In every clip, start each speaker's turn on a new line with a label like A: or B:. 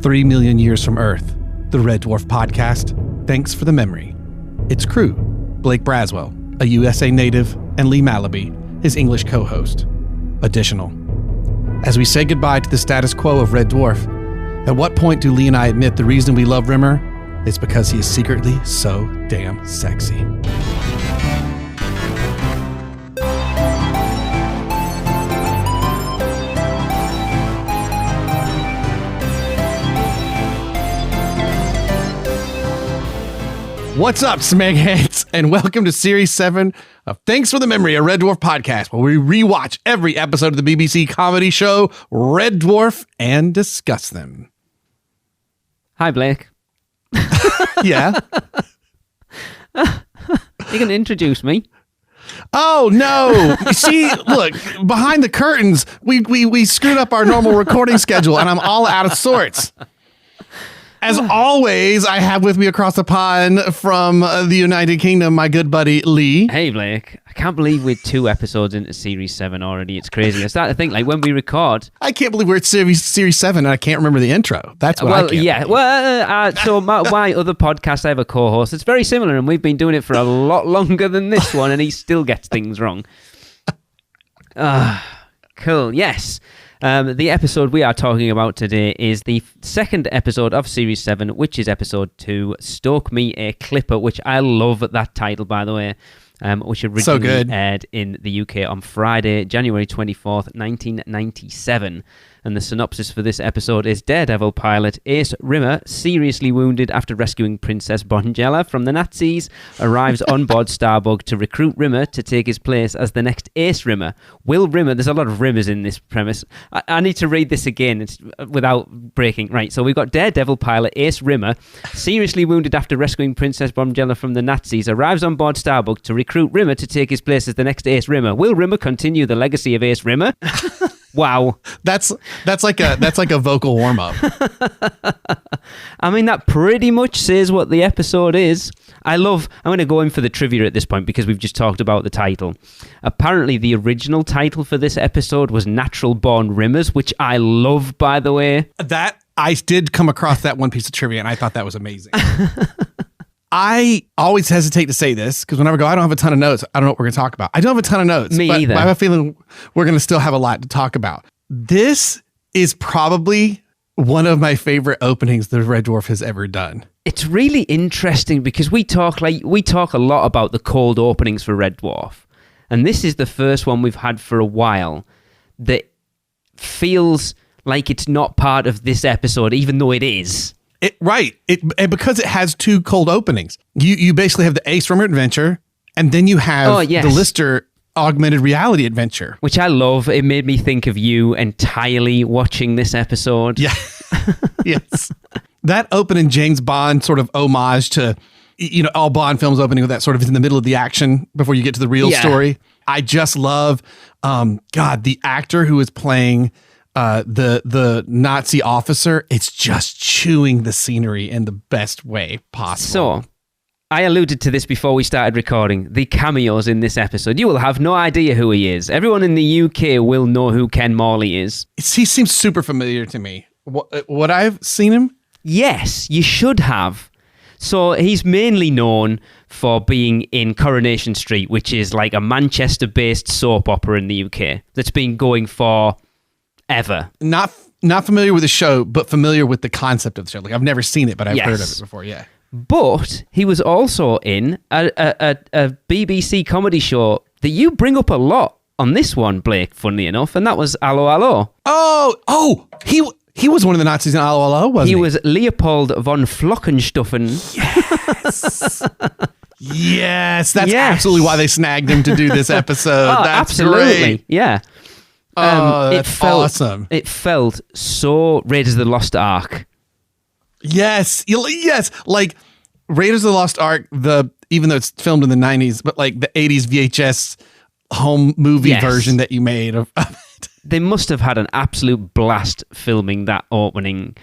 A: 3 million years from Earth, the Red Dwarf podcast, thanks for the memory. Its crew, Blake Braswell, a USA native, and Lee Malaby, his English co-host. Additional. As we say goodbye to the status quo of Red Dwarf, at what point do Lee and I admit the reason we love Rimmer is because he is secretly so damn sexy? What's up, Smegheads, and welcome to Series 7 of Thanks for the Memory, a Red Dwarf podcast, where we rewatch every episode of the BBC comedy show Red Dwarf and discuss them.
B: Hi, Blake.
A: Yeah?
B: You can introduce me.
A: Oh, no. See, look, behind the curtains, we screwed up our normal recording schedule, and I'm all out of sorts. As always, I have with me across the pond from the United Kingdom, my good buddy, Lee.
B: Hey, Blake. I can't believe we're 2 episodes into Series 7 already. It's crazy. I start to think, like, when we record...
A: I can't believe we're at Series 7 and I can't remember the intro. That's what I can't believe.
B: Well, so my other podcast, I have a co-host. It's very similar, and we've been doing it for a lot longer than this one, and he still gets things wrong. Cool. Yes. The episode we are talking about today is the second episode of Series 7, which is episode 2, Stoke Me A Clipper, which I love that title, by the way, which originally aired in the UK on Friday, January 24th, 1997. And the synopsis for this episode is Daredevil pilot Ace Rimmer, seriously wounded after rescuing Princess Bonjela from the Nazis, arrives on board Starbug to recruit Rimmer to take his place as the next Ace Rimmer. Will Rimmer, there's a lot of Rimmers in this premise. I need to read this again without breaking. Right, so we've got Daredevil pilot Ace Rimmer, seriously wounded after rescuing Princess Bonjela from the Nazis, arrives on board Starbug to recruit Rimmer to take his place as the next Ace Rimmer. Will Rimmer continue the legacy of Ace Rimmer? Wow.
A: That's like a vocal warm-up.
B: I mean, that pretty much says what the episode is. I'm going to go in for the trivia at this point because we've just talked about the title. Apparently, the original title for this episode was Natural Born Rimmers, which I love, by the way.
A: That I did come across that one piece of trivia, and I thought that was amazing. I always hesitate to say this because whenever I go, I don't have a ton of notes. I don't know what we're going to talk about. I don't have a ton of notes.
B: Me either.
A: But I have a feeling we're going to still have a lot to talk about. This is probably one of my favorite openings that Red Dwarf has ever done.
B: It's really interesting because we talk a lot about the cold openings for Red Dwarf. And this is the first one we've had for a while that feels like it's not part of this episode, even though it is.
A: And because it has 2 cold openings. You basically have the Ace Rimmer adventure, and then you have the Lister augmented reality adventure.
B: Which I love. It made me think of you entirely watching this episode.
A: Yeah. Yes. That opening James Bond sort of homage to, all Bond films opening with that sort of in the middle of the action before you get to the real story. I just love, the actor who is playing the Nazi officer. It's just chewing the scenery in the best way possible. So,
B: I alluded to this before we started recording. The cameos in this episode. You will have no idea who he is. Everyone in the UK will know who Ken Morley is.
A: He seems super familiar to me. What I've seen him?
B: Yes, you should have. So he's mainly known for being in Coronation Street, which is like a Manchester-based soap opera in the UK that's been going for ever.
A: Not familiar with the show, but familiar with the concept of the show. Like I've never seen it, but I've heard of it before. Yeah.
B: But he was also in a BBC comedy show that you bring up a lot on this one, Blake, funnily enough, and that was Allo Allo.
A: Oh, he was one of the Nazis in Allo Allo, wasn't he?
B: He was Leopold von Flockenstuffen.
A: Yes. Yes, that's absolutely why they snagged him to do this episode. That's
B: absolutely.
A: Great.
B: Yeah.
A: That's awesome.
B: It felt so Raiders of the Lost Ark.
A: Yes. Like Raiders of the Lost Ark, even though it's filmed in the 90s, but like the 80s VHS home movie version that you made of it.
B: They must have had an absolute blast filming that opening.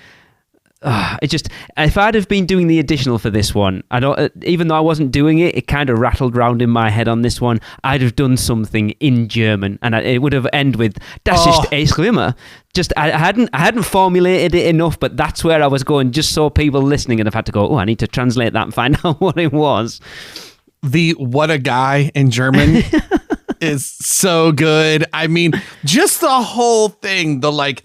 B: it just, if I'd have been doing the additional for this one, I don't, even though I wasn't doing it, it kind of rattled round in my head on this one. I'd have done something in German, and it would have ended with "Das ist a Schlimmer." Just I hadn't formulated it enough, but that's where I was going. Just so people listening, and I've had to go, oh, I need to translate that and find out what it was.
A: The "what a guy" in German is so good. I mean, just the whole thing, the like.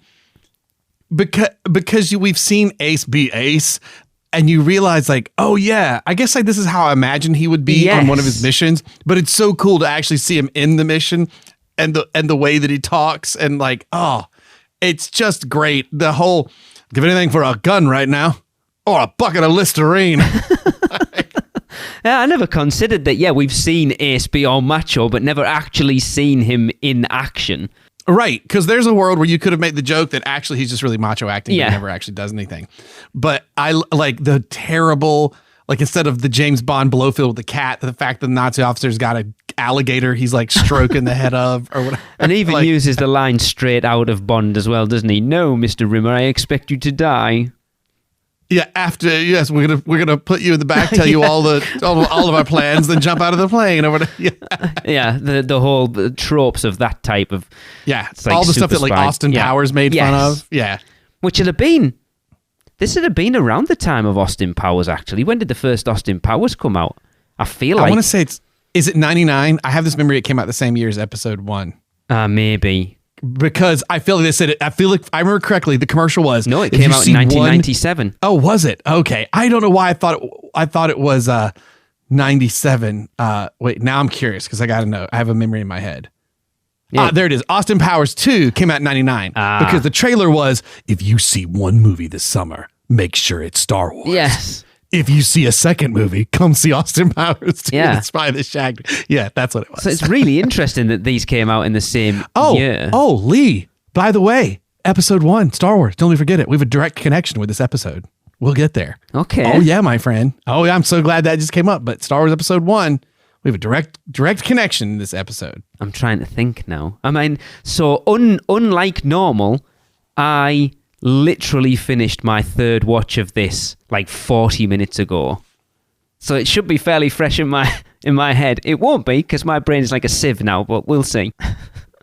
A: Because we've seen Ace be Ace, and you realize like, oh yeah, I guess like this is how I imagined he would be on one of his missions. But it's so cool to actually see him in the mission, and the way that he talks, and like, oh, it's just great. The whole give anything for a gun right now, or a bucket of Listerine.
B: Yeah, I never considered that. Yeah, we've seen Ace be all macho, but never actually seen him in action.
A: Right, because there's a world where you could have made the joke that actually he's just really macho acting and never actually does anything. But I like the terrible, like instead of the James Bond Blowfield with the cat, the fact that the Nazi officer's got an alligator he's like stroking the head of or whatever.
B: And he even uses the line straight out of Bond as well, doesn't he? No, Mr. Rimmer, I expect you to die.
A: Yeah, we're gonna put you in the back, tell you all of our plans, then jump out of the plane or whatever.
B: Yeah, the whole tropes of that type of
A: like all the stuff that like Austin Powers made fun of. Yeah,
B: which would have been around the time of Austin Powers. Actually, when did the first Austin Powers come out? I want
A: to say is it 99? I have this memory it came out the same year as episode 1.
B: Maybe.
A: Because I feel like they said it. I feel like if I remember correctly, the commercial was
B: no. It came out in 1997.
A: Oh, was it? Okay, I don't know why I thought it was 97. Wait, now I'm curious because I got to know. I have a memory in my head. Yeah. There it is. Austin Powers 2 came out in 99 because the trailer was, if you see one movie this summer, make sure it's Star Wars.
B: Yes.
A: If you see a second movie, come see Austin Powers 2. Yeah. Spy the Shag. Yeah, that's what it was.
B: So it's really interesting that these came out in the same year.
A: Oh, Lee, by the way, episode 1, Star Wars. Don't forget it. We have a direct connection with this episode. We'll get there.
B: Okay.
A: Oh, yeah, my friend. Oh, yeah, I'm so glad that just came up. But Star Wars episode 1, we have a direct connection in this episode.
B: I'm trying to think now. I mean, so unlike normal, I literally finished my third watch of this like 40 minutes ago. So it should be fairly fresh in my head. It won't be because my brain is like a sieve now, but we'll see.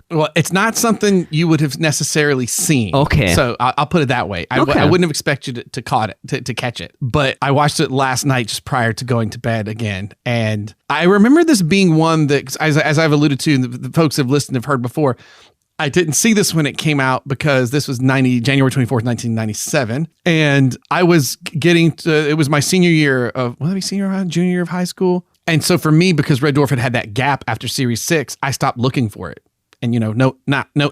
A: Well, it's not something you would have necessarily seen.
B: Okay.
A: So I'll put it that way. I wouldn't have expected you to catch it. But I watched it last night just prior to going to bed again. And I remember this being one that, as I've alluded to, and the folks have listened have heard before, I didn't see this when it came out because this was January 24th, 1997. And I was it was my senior year of, junior year of high school. And so for me, because Red Dwarf had that gap after Series 6, I stopped looking for it. And, no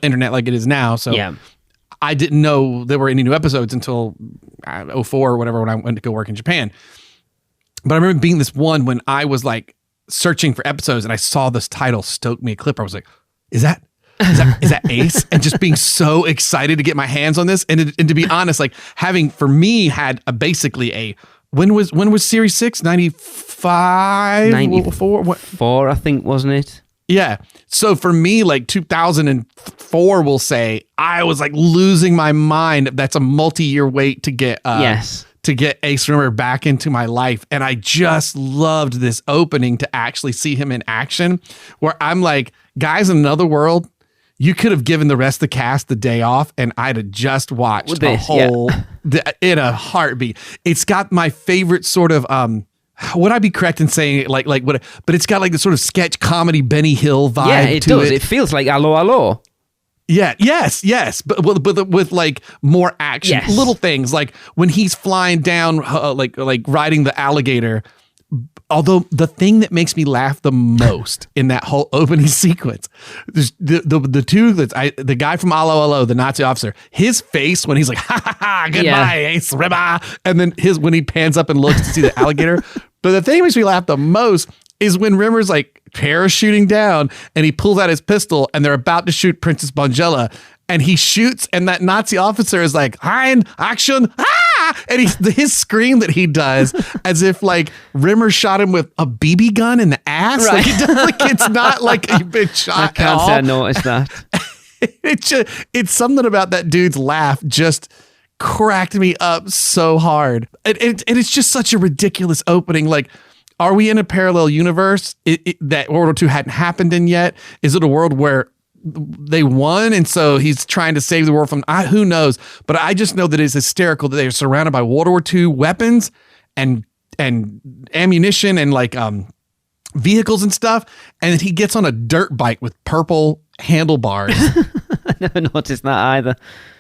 A: internet like it is now. So I didn't know there were any new episodes until 04 or whatever when I went to go work in Japan. But I remember being this one when I was like searching for episodes and I saw this title, Stoke Me A Clipper. I was like, is that Ace? And just being so excited to get my hands on this. And to be honest, like having for me had when was Series 6? 95?
B: 94? What? 4, I think, wasn't it?
A: Yeah. So for me, like 2004, we'll say, I was like losing my mind. That's a multi-year wait to get Ace Rimmer back into my life. And I just loved this opening to actually see him in action where I'm like, guys, in another world, you could have given the rest of the cast the day off and I'd have just watched in a heartbeat. It's got my favorite sort of, would I be correct in saying like what? But it's got like the sort of sketch comedy Benny Hill vibe.
B: Yeah, it does. It feels like Allo Allo.
A: Yeah. Yes. But with like more action, little things like when he's flying down, like riding the alligator. Although the thing that makes me laugh the most in that whole opening sequence, the guy from Allo Allo, the Nazi officer, his face when he's like, ha ha ha, goodbye, Ace Rimmer, and then when he pans up and looks to see the alligator. But the thing that makes me laugh the most is when Rimmer's like parachuting down and he pulls out his pistol and they're about to shoot Princess Bonjela and he shoots and that Nazi officer is like, Hein, action, and his scream that he does as if like Rimmer shot him with a BB gun in the ass. Right. It's not like he'd been shot. I
B: can't say I noticed that.
A: It's something about that dude's laugh just cracked me up so hard. And it's just such a ridiculous opening. Like, are we in a parallel universe that World War II hadn't happened in yet? Is it a world where they won and so he's trying to save the world from, who knows? But I just know that it's hysterical that they're surrounded by World War II weapons and ammunition and like vehicles and stuff. And then he gets on a dirt bike with purple handlebars.
B: I never noticed that either.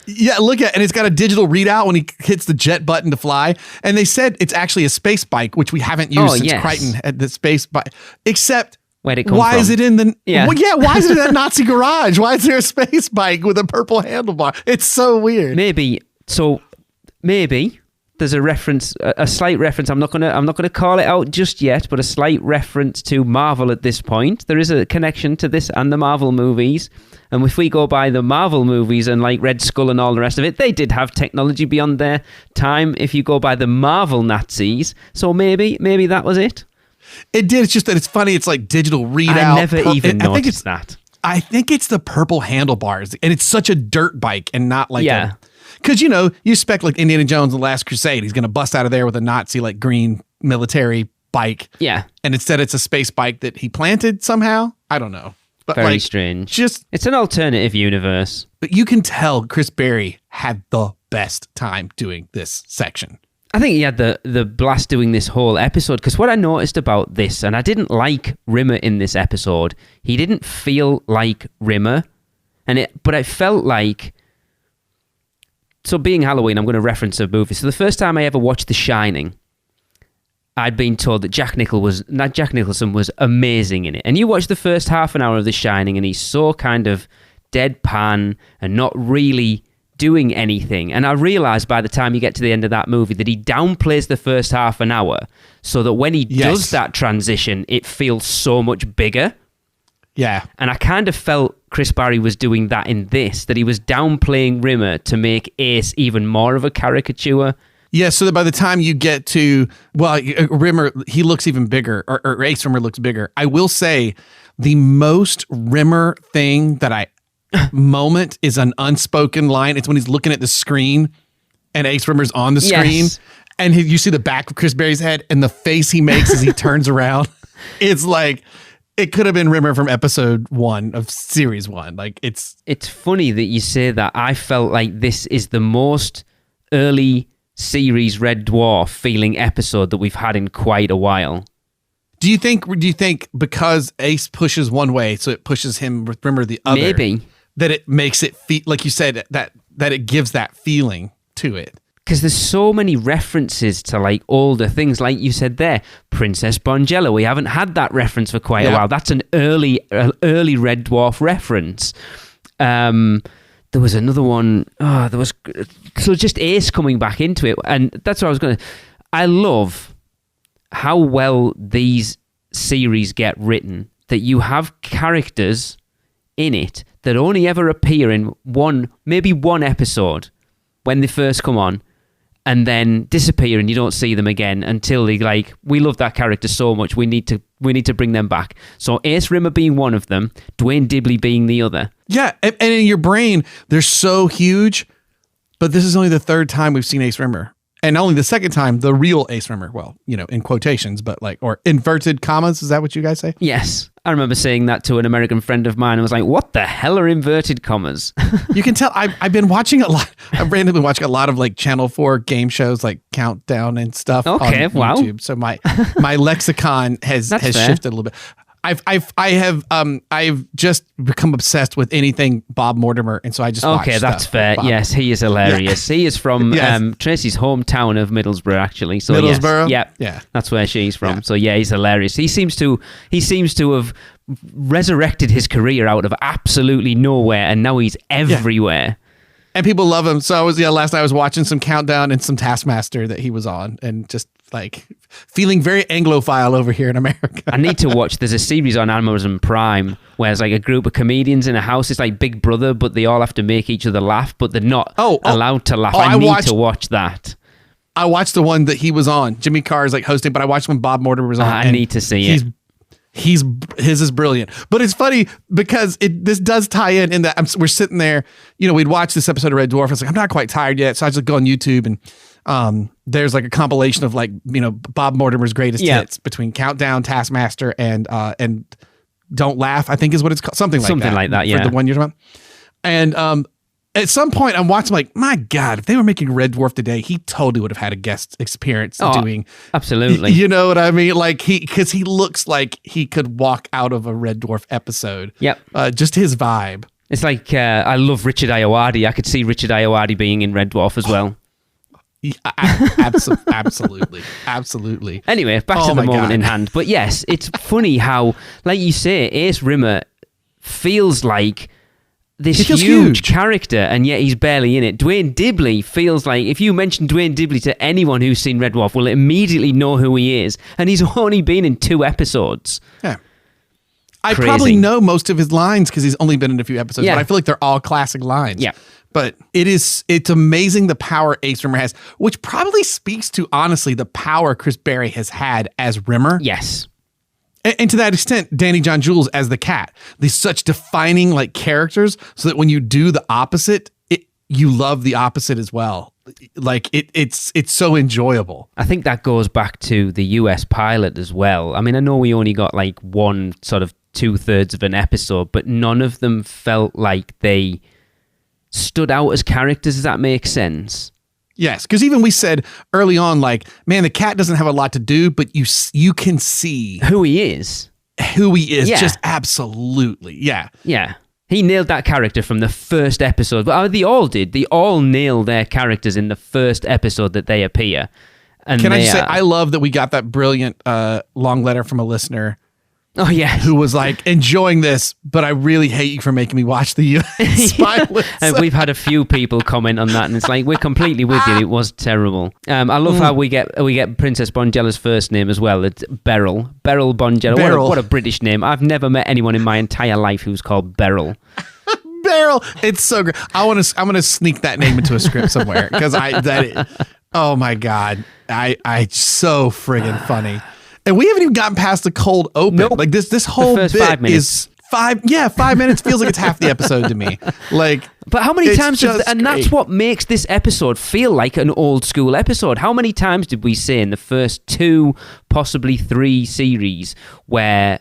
A: Yeah, look at, and it's got a digital readout when he hits the jet button to fly. And they said it's actually a space bike, which we haven't used since Crichton had the space bike. Except,
B: where'd it come
A: why
B: from?
A: is it in the?
B: Yeah.
A: Well, yeah, why is it in that Nazi garage? Why is there a space bike with a purple handlebar? It's so weird.
B: Maybe there's a reference, a slight reference. I'm not gonna call it out just yet, but a slight reference to Marvel at this point. There is a connection to this and the Marvel movies. And if we go by the Marvel movies and like Red Skull and all the rest of it, they did have technology beyond their time. If you go by the Marvel Nazis, so maybe that was it.
A: It did. It's just that it's funny. It's like digital readout.
B: I never even noticed that.
A: I think it's the purple handlebars, and it's such a dirt bike and not like because you expect like Indiana Jones and the Last Crusade, he's going to bust out of there with a Nazi like green military bike.
B: Yeah,
A: and instead it's a space bike that he planted somehow. I don't know. But
B: very strange. It's an alternative universe.
A: But you can tell Chris Berry had the best time doing this section.
B: I think he had the blast doing this whole episode, because what I noticed about this, and I didn't like Rimmer in this episode, he didn't feel like Rimmer, but I felt like, so being Halloween, I'm going to reference a movie. So the first time I ever watched The Shining, I'd been told that Jack Nicholson was amazing in it. And you watch the first half an hour of The Shining and he's so kind of deadpan and not really doing anything. And I realised by the time you get to the end of that movie that he downplays the first half an hour so that when he does that transition, it feels so much bigger.
A: Yeah.
B: And I kind of felt Chris Barry was doing that in this, that he was downplaying Rimmer to make Ace even more of a caricature.
A: Yeah, so that by the time you get to, Rimmer, he looks even bigger, or Ace Rimmer looks bigger. I will say the most Rimmer thing moment is an unspoken line. It's when he's looking at the screen and Ace Rimmer's on the screen and you see the back of Chris Berry's head and the face he makes as he turns around. It's like, it could have been Rimmer from episode 1 of series 1. Like it's
B: funny that you say that. I felt like this is the most early series Red Dwarf feeling episode that we've had in quite a while.
A: Do you think because Ace pushes one way, so it pushes him with Rimmer the other?
B: Maybe.
A: That it makes it feel, like you said, that it gives that feeling to it.
B: Because there's so many references to like older things, like you said there, Princess Bonjela. We haven't had that reference for quite a while. That's an early Red Dwarf reference. There was another one. So just Ace coming back into it, and that's what I was going to. I love how well these series get written. That you have characters in it that only ever appear in maybe one episode when they first come on, and then disappear, and you don't see them again until they like, we love that character so much, we need to bring them back. So Ace Rimmer being one of them, Dwayne Dibley being the other.
A: Yeah, and in your brain, they're so huge, but this is only the third time we've seen Ace Rimmer. And only the second time, the real Ace Rimmer. Well, in quotations, but like, or inverted commas. Is that what you guys say?
B: Yes. I remember saying that to an American friend of mine. I was like, what the hell are inverted commas?
A: You can tell I've been watching a lot. I've randomly watching a lot of like Channel 4 game shows like Countdown and stuff on YouTube.
B: Wow.
A: So my lexicon has shifted a little bit. I've just become obsessed with anything Bob Mortimer, and so I just watch
B: that's
A: stuff
B: fair.
A: Bob.
B: Yes, he is hilarious. Yeah. He is from Tracy's hometown of Middlesbrough, actually. So
A: Middlesbrough,
B: yeah, that's where she's from. Yeah. So yeah, he's hilarious. He seems to have resurrected his career out of absolutely nowhere, and now he's everywhere.
A: Yeah. And people love him. So last night I was watching some Countdown and some Taskmaster that he was on, and just like feeling very Anglophile over here in America.
B: I need to watch. There's a series on Amazon Prime where it's like a group of comedians in a house. It's like Big Brother, but they all have to make each other laugh, but they're not allowed to laugh. I need to watch that.
A: I watched the one that he was on. Jimmy Carr is like hosting, but I watched when Bob Mortimer was on.
B: I need to see it.
A: his is brilliant. But it's funny because this does tie in that we're sitting there, we'd watch this episode of Red Dwarf. I was like, I'm not quite tired yet. So I just go on YouTube and there's like a compilation of like, Bob Mortimer's greatest hits between Countdown, Taskmaster, and Don't Laugh, I think is what it's called. Something like that. Yeah. For the one you're talking about. And at some point I'm watching like, my God, if they were making Red Dwarf today, he totally would have had a guest experience doing.
B: Absolutely.
A: You know what I mean? Like because he looks like he could walk out of a Red Dwarf episode.
B: Yep.
A: Just his vibe.
B: It's like, I love Richard Ayoade. I could see Richard Ayoade being in Red Dwarf as well.
A: Yeah, absolutely.
B: Anyway, back to the moment in hand. But yes, it's funny how, like you say, Ace Rimmer feels like this huge character, and yet he's barely in it. Dwayne Dibley feels like, if you mention Dwayne Dibley to anyone who's seen Red Dwarf, will immediately know who he is, and he's only been in 2 episodes.
A: Yeah. I probably know most of his lines because he's only been in a few episodes, but I feel like they're all classic lines.
B: Yeah.
A: But it's amazing the power Ace Rimmer has, which probably speaks to, honestly, the power Chris Berry has had as Rimmer.
B: Yes.
A: And to that extent, Danny John Jules as the cat. These such defining like characters, so that when you do the opposite, you love the opposite as well. Like it's so enjoyable.
B: I think that goes back to the US pilot as well. I mean, I know we only got like one sort of 2/3 of an episode, but none of them felt like they stood out as characters. Does that make sense?
A: Yes, because even we said early on, like, man, the cat doesn't have a lot to do, but you can see
B: who he is.
A: Just absolutely. Yeah.
B: Yeah. He nailed that character from the first episode. But they all did. They all nail their characters in the first episode that they appear. And
A: can I just say, I love that we got that brilliant long letter from a listener.
B: Oh, yeah.
A: Who was like, enjoying this, but I really hate you for making me watch the US pilot.
B: And we've had a few people comment on that, and it's like, we're completely with you. It was terrible. I love how we get Princess Bonjella's first name as well. It's Beryl. Beryl Bonjella. What a British name. I've never met anyone in my entire life who's called Beryl.
A: Beryl. It's so great. I'm gonna sneak that name into a script somewhere because oh my God. I so friggin' funny. And we haven't even gotten past the cold open.
B: Nope.
A: Like this whole bit
B: 5 minutes.
A: is 5 minutes feels like it's half the episode to me. Like,
B: but how many times that's what makes this episode feel like an old school episode. How many times did we say in the first 2, possibly 3 series where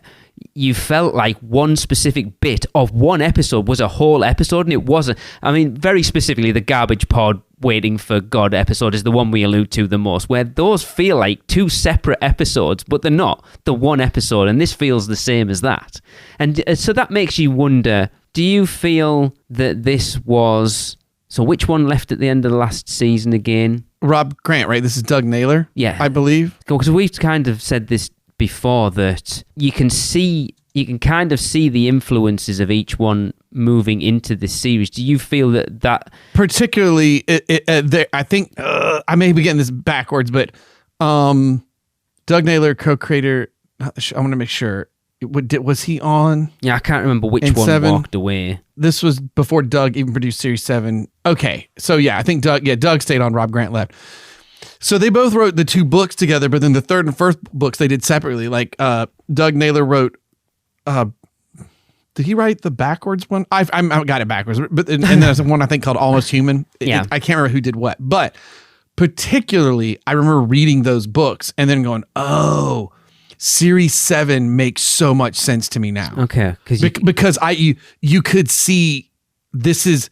B: you felt like one specific bit of one episode was a whole episode, and it wasn't? I mean, very specifically, the Garbage Pod Waiting for God episode is the one we allude to the most, where those feel like 2 separate episodes, but they're not. The one episode, and this feels the same as that. And so that makes you wonder, do you feel that this was... So which one left at the end of the last season again?
A: Rob Grant, right? This is Doug Naylor, I believe.
B: Because we've kind of said this before, that you can kind of see the influences of each one moving into this series. Do you feel that
A: particularly I think I may be getting this backwards, but Doug Naylor, co-creator, I want to make sure, was he on?
B: Yeah, I can't remember which one
A: 7?
B: Walked away.
A: This was before Doug even produced Series 7. Okay, so yeah, I think Doug stayed on, Rob Grant left. So they both wrote the 2 books together, but then the 3rd and 1st books they did separately. Like Doug Naylor wrote, did he write the backwards one? I got it backwards, but and there's one I think called Almost Human. I can't remember who did what, but particularly I remember reading those books and then going, oh, Series 7 makes so much sense to me now.
B: Okay,
A: because you could see this is.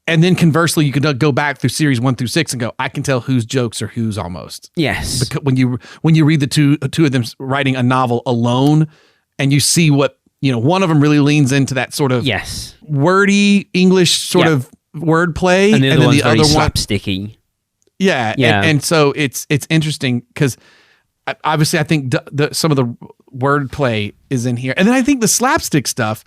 A: And then conversely, you could go back through series 1 through 6 and go, I can tell whose jokes are whose almost.
B: Yes.
A: Because when you read the two of them writing a novel alone, and you see what, one of them really leans into that sort of wordy English sort of wordplay,
B: and then the other one
A: slapsticky. Yeah. And so it's interesting because obviously I think some of the wordplay is in here, and then I think the slapstick stuff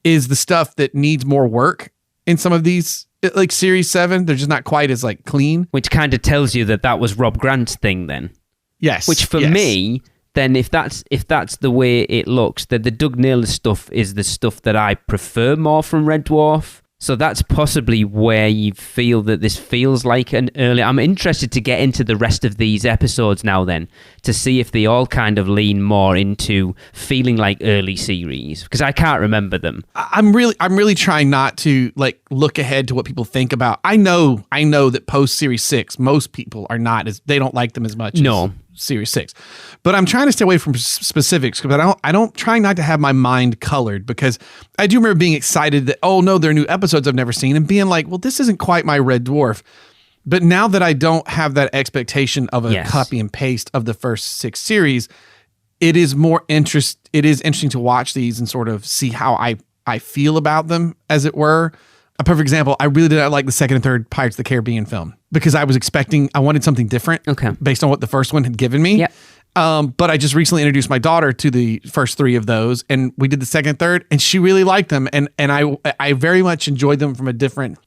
A: is the stuff that needs more work in some of these. Like Series 7, they're just not quite as like clean.
B: Which kind of tells you that was Rob Grant's thing then.
A: Yes.
B: Which for me, then if that's the way it looks, that the Doug Naylor stuff is the stuff that I prefer more from Red Dwarf. So that's possibly where you feel that this feels like an early... I'm interested to get into the rest of these episodes now then, to see if they all kind of lean more into feeling like early series, because I can't remember them.
A: I'm really trying not to like look ahead to what people think about. I know that post Series 6, most people are not as... They don't like them as much as Series 6. But I'm trying to stay away from specifics, because I don't try not to have my mind colored, because I do remember being excited that, oh no, there are new episodes I've never seen, and being like, well, this isn't quite my Red Dwarf. But now that I don't have that expectation of a copy and paste of the first 6 series, it is interesting to watch these and sort of see how I feel about them, as it were. A perfect example, I really did not like the second and third Pirates of the Caribbean film, because I wanted something different based on what the first one had given me.
B: Yep.
A: But I just recently introduced my daughter to the first 3 of those, and we did the second and third, and she really liked them, and I very much enjoyed them from a different...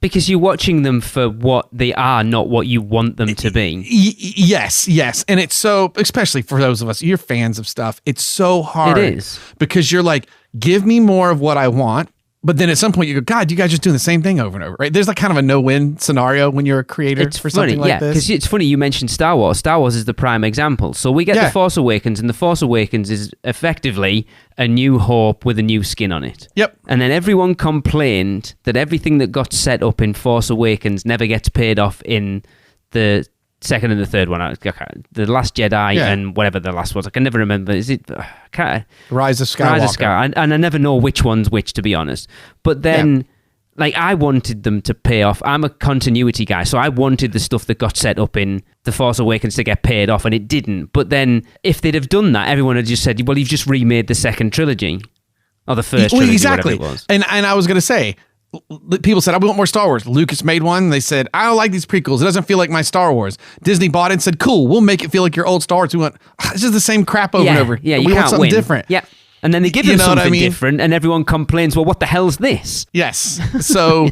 B: because you're watching them for what they are, not what you want them to be.
A: Yes. And it's so, especially for those of us, you're fans of stuff, it's so hard.
B: It is.
A: Because you're like, give me more of what I want. But then at some point you go, God, you guys just doing the same thing over and over, right? There's like kind of a no-win scenario when you're a creator for something like this.
B: Because it's funny you mentioned Star Wars. Star Wars is the prime example. So we get The Force Awakens, and The Force Awakens is effectively A New Hope with a new skin on it.
A: Yep.
B: And then everyone complained that everything that got set up in Force Awakens never gets paid off in the second and the third one. The Last Jedi and whatever the last was. I can never remember. Is it...
A: Rise of Skywalker.
B: And I never know which one's which, to be honest. But then, like, I wanted them to pay off. I'm a continuity guy, so I wanted the stuff that got set up in The Force Awakens to get paid off, and it didn't. But then, if they'd have done that, everyone had just said, well, you've just remade the second trilogy. Or the first trilogy,
A: exactly.
B: whatever it was.
A: And I was going to say... People said, I want more Star Wars. Lucas made one. They said, I don't like these prequels. It doesn't feel like my Star Wars. Disney bought it and said, cool, we'll make it feel like your old Star Wars. We went, it's just the same crap over and over.
B: Yeah,
A: we want something different.
B: Yeah. And then they give them something different, and everyone complains, well, what the hell's this?
A: Yes. So,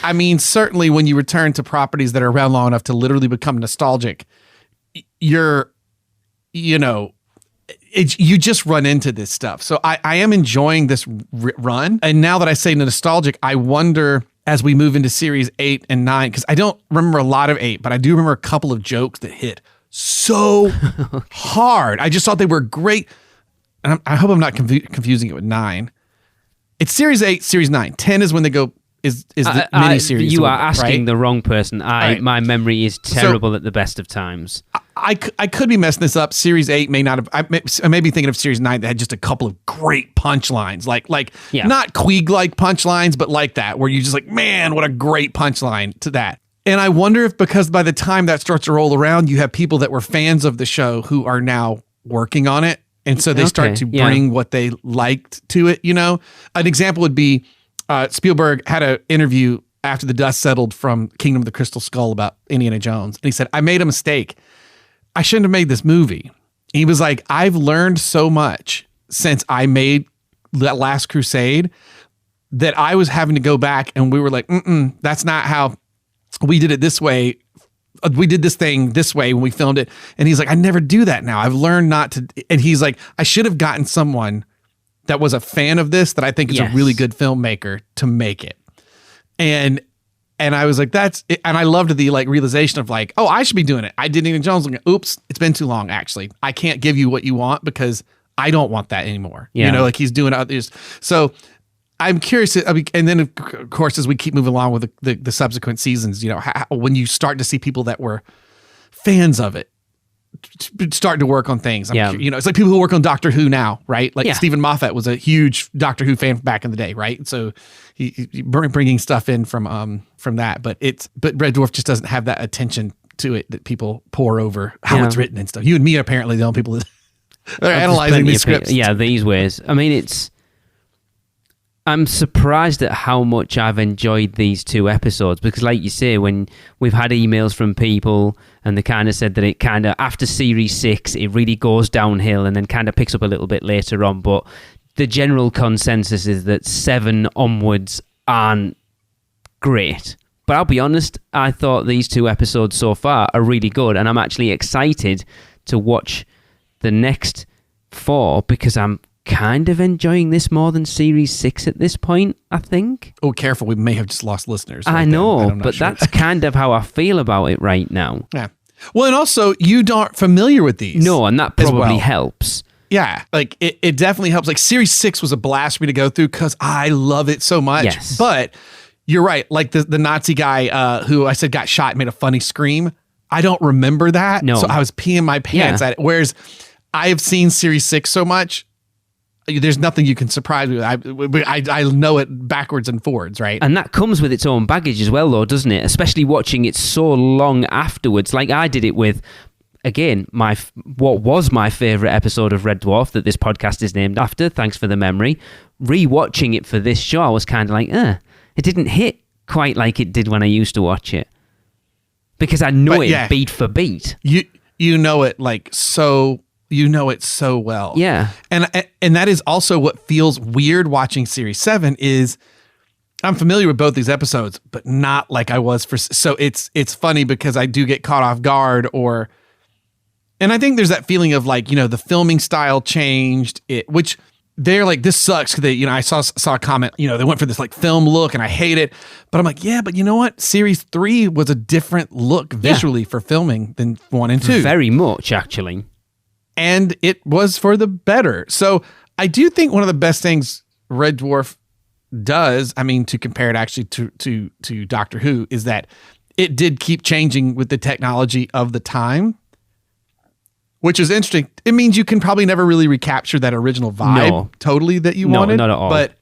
A: I mean, certainly when you return to properties that are around long enough to literally become nostalgic, you just run into this stuff. So I am enjoying this run. And now that I say nostalgic, I wonder as we move into series 8 and 9, because I don't remember a lot of 8, but I do remember a couple of jokes that hit so hard. I just thought they were great. And I hope I'm not confusing it with 9. It's series 8, series 9. 10 is when they go... Is the miniseries.
B: You are asking the wrong person. My memory is terrible at the best of times.
A: I could be messing this up. Series 8 may not have... I may be thinking of Series 9 that had just a couple of great punchlines. Like not Queeg-like punchlines, but like that, where you're just like, man, what a great punchline to that. And I wonder if because by the time that starts to roll around, you have people that were fans of the show who are now working on it. And so they start to bring what they liked to it, An example would be... Spielberg had an interview after the dust settled from Kingdom of the Crystal Skull about Indiana Jones. And he said, I made a mistake. I shouldn't have made this movie. He was like, I've learned so much since I made that Last Crusade that I was having to go back and we were like, that's not how we did it this way. We did this thing this way when we filmed it. And he's like, I never do that now. I've learned not to. And he's like, I should have gotten someone that was a fan of this, that I think is a really good filmmaker to make it. And I was like, that's it. And I loved the realization of like, oh, I should be doing it. I did Indiana Jones. Like, oops, it's been too long. Actually, I can't give you what you want because I don't want that anymore. Yeah. He's doing others. So I'm curious. And then of course, as we keep moving along with the subsequent seasons, when you start to see people that were fans of it, starting to work on things. It's like people who work on Doctor Who now, right? Like Stephen Moffat was a huge Doctor Who fan back in the day, right? So he bringing stuff in from that, but Red Dwarf just doesn't have that attention to it that people pour over how it's written and stuff. You and me are apparently the only people that are analyzing these scripts.
B: These ways. I mean, I'm surprised at how much I've enjoyed these 2 episodes because, like you say, when we've had emails from people and they kind of said that it kind of, after Series 6, it really goes downhill and then kind of picks up a little bit later on. But the general consensus is that 7 onwards aren't great. But I'll be honest, I thought these 2 episodes so far are really good and I'm actually excited to watch the next 4 because I'm kind of enjoying this more than Series 6 at this point, I think.
A: Oh, careful. We may have just lost listeners.
B: I know, but that's kind of how I feel about it right now.
A: Yeah. Well, and also, you aren't familiar with these.
B: No, and that probably helps.
A: Yeah, like it definitely helps. Like Series 6 was a blast for me to go through because I love it so much.
B: Yes.
A: But you're right. Like the Nazi guy who I said got shot made a funny scream. I don't remember that.
B: No.
A: So I was peeing my pants at it. Whereas I have seen Series 6 so much, there's nothing you can surprise me with. I know it backwards and forwards, right?
B: And that comes with its own baggage as well, though, doesn't it? Especially watching it so long afterwards. Like I did it with, again, what was my favourite episode of Red Dwarf that this podcast is named after. Thanks for the memory. Rewatching it for this show, I was kind of like, it didn't hit quite like it did when I used to watch it. Because I know beat for beat.
A: You know it like so... You know it so well.
B: Yeah.
A: And that is also what feels weird watching Series 7 is I'm familiar with both these episodes, but not like I was for... So it's funny because I do get caught off guard and I think there's that feeling of like, the filming style changed, which they're like, this sucks. They, I saw a comment, they went for this like film look and I hate it. But I'm like, yeah, but you know what? Series 3 was a different look visually for filming than 1 and 2.
B: Very much, actually.
A: And it was for the better. So I do think one of the best things Red Dwarf does, to compare it actually to Doctor Who, is that it did keep changing with the technology of the time, which is interesting. It means you can probably never really recapture that original vibe totally that you wanted.
B: No, not at all.
A: But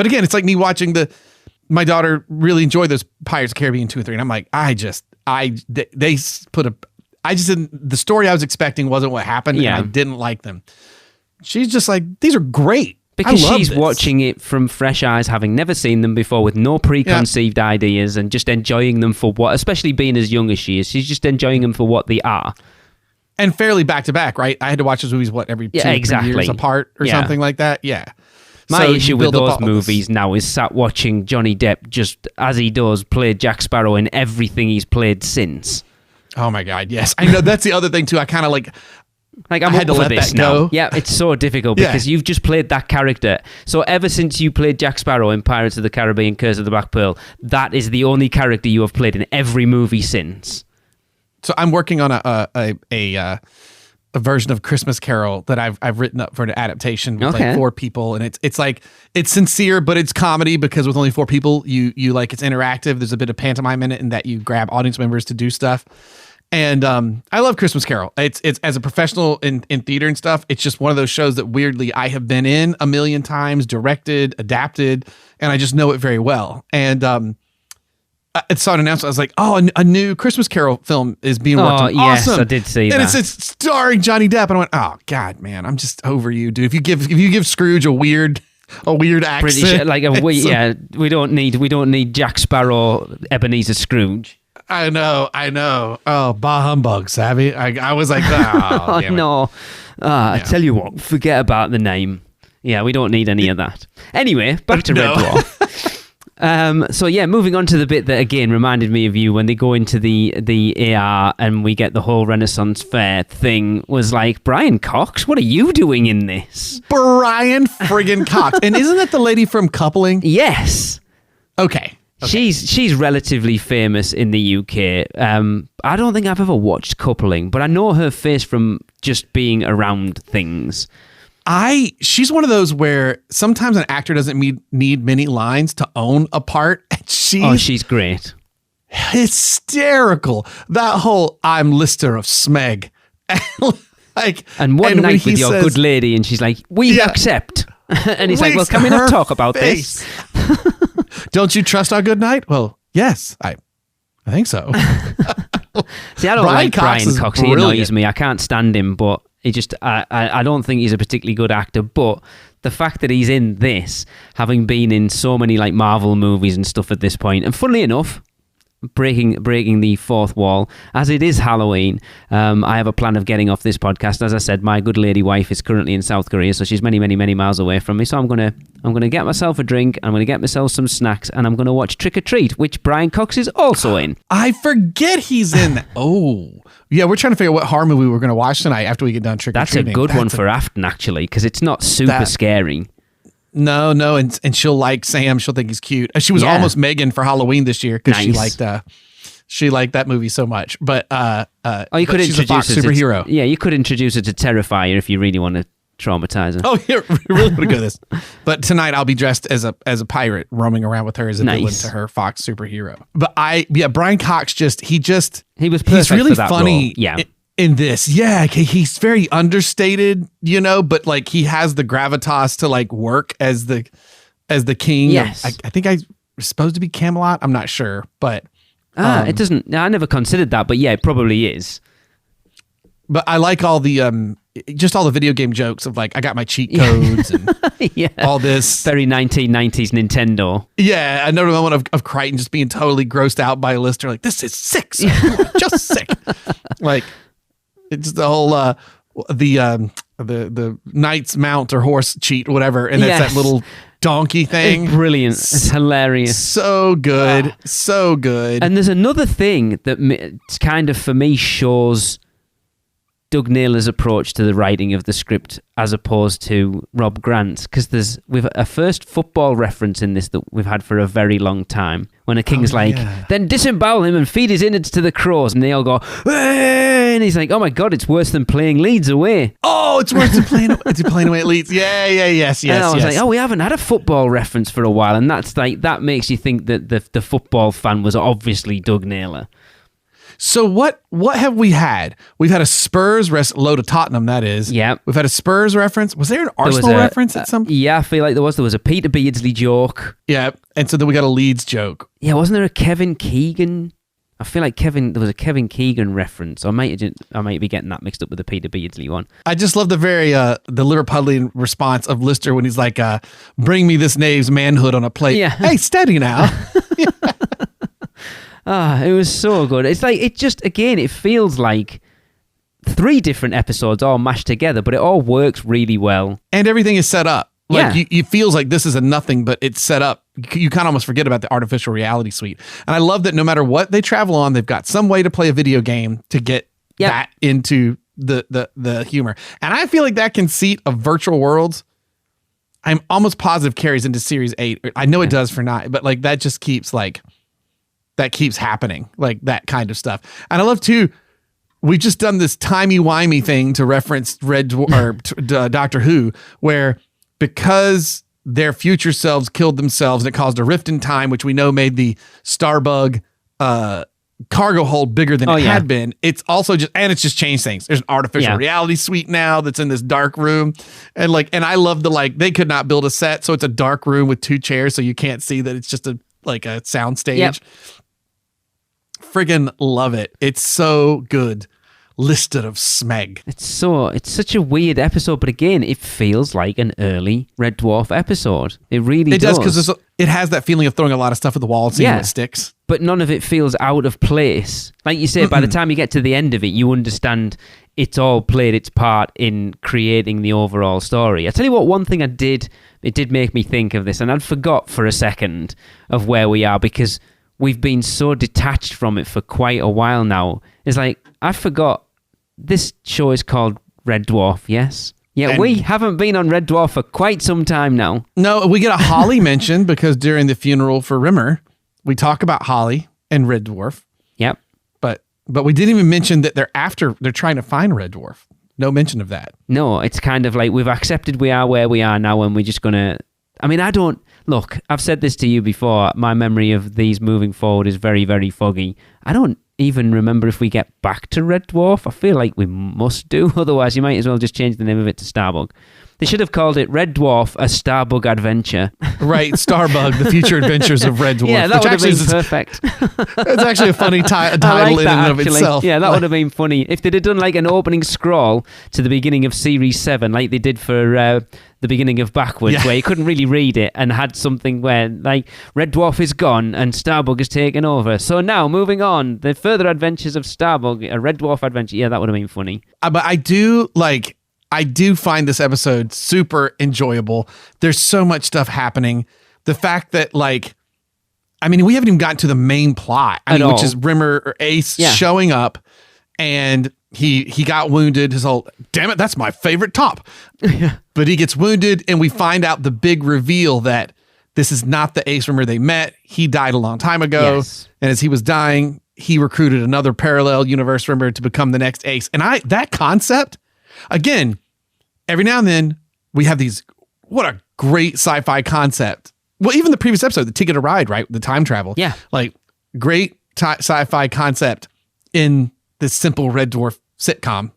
A: again, it's like me watching my daughter really enjoyed those Pirates of the Caribbean 2 and 3. And I'm like, the story I was expecting wasn't what happened, and I didn't like them. She's just like, these are great.
B: Because she's watching it from fresh eyes, having never seen them before, with no preconceived ideas, and just enjoying them for what, especially being as young as she is, she's just enjoying them for what they are. And
A: fairly back to back, right? I had to watch those movies, every 2 years apart or something like that? Yeah.
B: My issue with those movies now is sat watching Johnny Depp, just as he does, play Jack Sparrow in everything he's played since.
A: Oh my God, yes. I know that's the other thing too. I kind of like
B: I'm had to let that go. Yeah, it's so difficult because you've just played that character. So ever since you played Jack Sparrow in Pirates of the Caribbean, Curse of the Black Pearl, that is the only character you have played in every movie since.
A: So I'm working on a version of Christmas Carol that I've written up for an adaptation with like 4 people, and it's like it's sincere, but it's comedy because with only 4 people, you like it's interactive. There's a bit of pantomime in it, and that you grab audience members to do stuff. And I love Christmas Carol. It's as a professional in theater and stuff. It's just one of those shows that weirdly I have been in a million times, directed, adapted, and I just know it very well. And I saw an announcement. I was like, "Oh, a new Christmas Carol film is being worked on."
B: Yes,
A: awesome.
B: I did see that.
A: And it's starring Johnny Depp. And I went, "Oh God, man, I'm just over you, dude. If you give Scrooge a weird accent,
B: British, we don't need Jack Sparrow, Ebenezer Scrooge."
A: I know. Oh, bah humbug, savvy. I was like, oh,
B: no. I tell you what, forget about the name. Yeah, we don't need any of that. Anyway, back to Red Dwarf. So moving on to the bit that again reminded me of you when they go into the AR and we get the whole Renaissance Fair thing was like, Brian Cox, what are you doing in this?
A: Brian friggin' Cox. And isn't that the lady from Coupling?
B: Yes.
A: Okay.
B: She's relatively famous in the UK. I don't think I've ever watched Coupling, but I know her face from just being around things.
A: She's one of those where sometimes an actor doesn't need many lines to own a part.
B: She's great.
A: Hysterical. That whole "I'm Lister of Smeg."
B: And one night with your good lady, and she's like, "We accept." And he's like, "Well, can we not talk about this?"
A: Don't you trust our good night? Well, yes, I think so.
B: See, I don't like Brian Cox. He annoys me. I can't stand him, but he just I don't think he's a particularly good actor. But the fact that he's in this, having been in so many like Marvel movies and stuff at this point, and funnily enough, breaking the fourth wall. As it is Halloween, I have a plan of getting off this podcast. As I said, my good lady wife is currently in South Korea, so she's many, many, many miles away from me. So I'm gonna get myself a drink, I'm gonna get myself some snacks, and I'm gonna watch Trick or Treat, which Brian Cox is also in.
A: I forget he's in that. Oh, yeah, we're trying to figure out what horror movie we're gonna watch tonight after we get done trick or treating.
B: That's a good one for Afton, actually, because it's not super scary.
A: No, and she'll like Sam. She'll think he's cute. She was almost Megan for Halloween this year because she liked that movie so much. But
B: you could
A: she's a Fox superhero.
B: You could introduce her to Terrifier if you really want to traumatize her.
A: Oh, yeah, we really want to go this. But tonight I'll be dressed as a pirate roaming around with her as a villain to her Fox superhero. But Brian Cox he was perfect. He's really
B: for that
A: funny.
B: Role. Yeah.
A: In this, he's very understated, but like he has the gravitas to like work as the king.
B: Yes,
A: I think I'm supposed to be Camelot. I'm not sure, but
B: it doesn't. I never considered that, but yeah, it probably is.
A: But I like all the just all the video game jokes of like I got my cheat codes and all this
B: very 1990s Nintendo.
A: Yeah, I know the moment of Crichton just being totally grossed out by Lister, like this is sick, just sick, like. It's the whole the knight's mount or horse cheat, whatever, and it's that little donkey thing.
B: It's brilliant. It's hilarious.
A: So good, so good.
B: And there's another thing that kind of for me shows Doug Naylor's approach to the writing of the script as opposed to Rob Grant's, because we've a first football reference in this that we've had for a very long time, when a king's then disembowel him and feed his innards to the crows, and they all go, "Hey!" And he's like, oh my god, it's worse than playing Leeds away.
A: Oh, it's worse than playing away at Leeds. Yes.
B: And I was like, we haven't had a football reference for a while, and that's like, that makes you think that the football fan was obviously Doug Naylor.
A: So what have we had? We've had a Spurs low to Tottenham, that is.
B: Yeah.
A: We've had a Spurs reference. Was there an Arsenal reference at some point?
B: Yeah, I feel like there was. There was a Peter Beardsley joke.
A: Yeah, and so then we got a Leeds joke.
B: Yeah, wasn't there a Kevin Keegan? I feel like there was a Kevin Keegan reference. I might be getting that mixed up with the Peter Beardsley one.
A: I just love the very the Liverpudlian response of Lister when he's like, "Bring me this knave's manhood on a plate."
B: Yeah.
A: Hey, steady now.
B: It was so good. It's like, it feels like 3 different episodes all mashed together, but it all works really well.
A: And everything is set up. Like, it feels like this is a nothing, but it's set up. You kind of almost forget about the artificial reality suite. And I love that no matter what they travel on, they've got some way to play a video game to get that into the humor. And I feel like that conceit of virtual worlds, I'm almost positive carries into Series 8. I know it does for 9, but like that just keeps that keeps happening, like that kind of stuff. And I love too, we've just done this timey-wimey thing to reference Doctor Who, where because their future selves killed themselves and it caused a rift in time, which we know made the Starbug cargo hold bigger than it had been. It's also it's just changed things. There's an artificial reality suite now that's in this dark room. And I love they could not build a set, so it's a dark room with 2 chairs, so you can't see that it's just a sound stage. Yep. Friggin' love it. It's so good. Listed of Smeg.
B: It's such a weird episode, but again, it feels like an early Red Dwarf episode. It really does.
A: It does, because it has that feeling of throwing a lot of stuff at the wall and seeing what sticks.
B: But none of it feels out of place. Like you say, by the time you get to the end of it, you understand it's all played its part in creating the overall story. I tell you what, one thing it did make me think of this, and I'd forgot for a second of where we are, because we've been so detached from it for quite a while now. It's like, I forgot this show is called Red Dwarf, yes? Yeah, and we haven't been on Red Dwarf for quite some time now.
A: No, we get a Holly mention because during the funeral for Rimmer, we talk about Holly and Red Dwarf.
B: Yep.
A: But we didn't even mention that they're trying to find Red Dwarf. No mention of that.
B: No, it's kind of like we've accepted we are where we are now, and we're just going to... I mean, Look, I've said this to you before. My memory of these moving forward is very, very foggy. I don't even remember if we get back to Red Dwarf. I feel like we must do. Otherwise, you might as well just change the name of it to Starbug. They should have called it Red Dwarf: A Starbug Adventure.
A: Right, Starbug: The Future Adventures of Red Dwarf.
B: Yeah, that would have been perfect.
A: It's actually a funny title
B: like
A: in
B: that,
A: and of itself.
B: Yeah, that would have been funny. If they'd have done like an opening scroll to the beginning of Series 7, like they did for the beginning of Backwards, where you couldn't really read it, and had something where, like, Red Dwarf is gone and Starbug is taken over. So now, moving on, the further adventures of Starbug, a Red Dwarf adventure. Yeah, that would have been funny.
A: But I do find this episode super enjoyable. There's so much stuff happening. The fact that, like, I mean, we haven't even gotten to the main plot, which is Rimmer or Ace showing up, and he got wounded. His whole, damn it, that's my favorite top. But he gets wounded, and we find out the big reveal that this is not the Ace Rimmer they met. He died a long time ago. Yes. And as he was dying, he recruited another parallel universe Rimmer to become the next Ace. And that concept, again, every now and then we have these, what a great sci-fi concept. Well, even the previous episode, the Ticket to Ride, right? The time travel.
B: Yeah.
A: Like, great sci-fi concept in this simple Red Dwarf sitcom,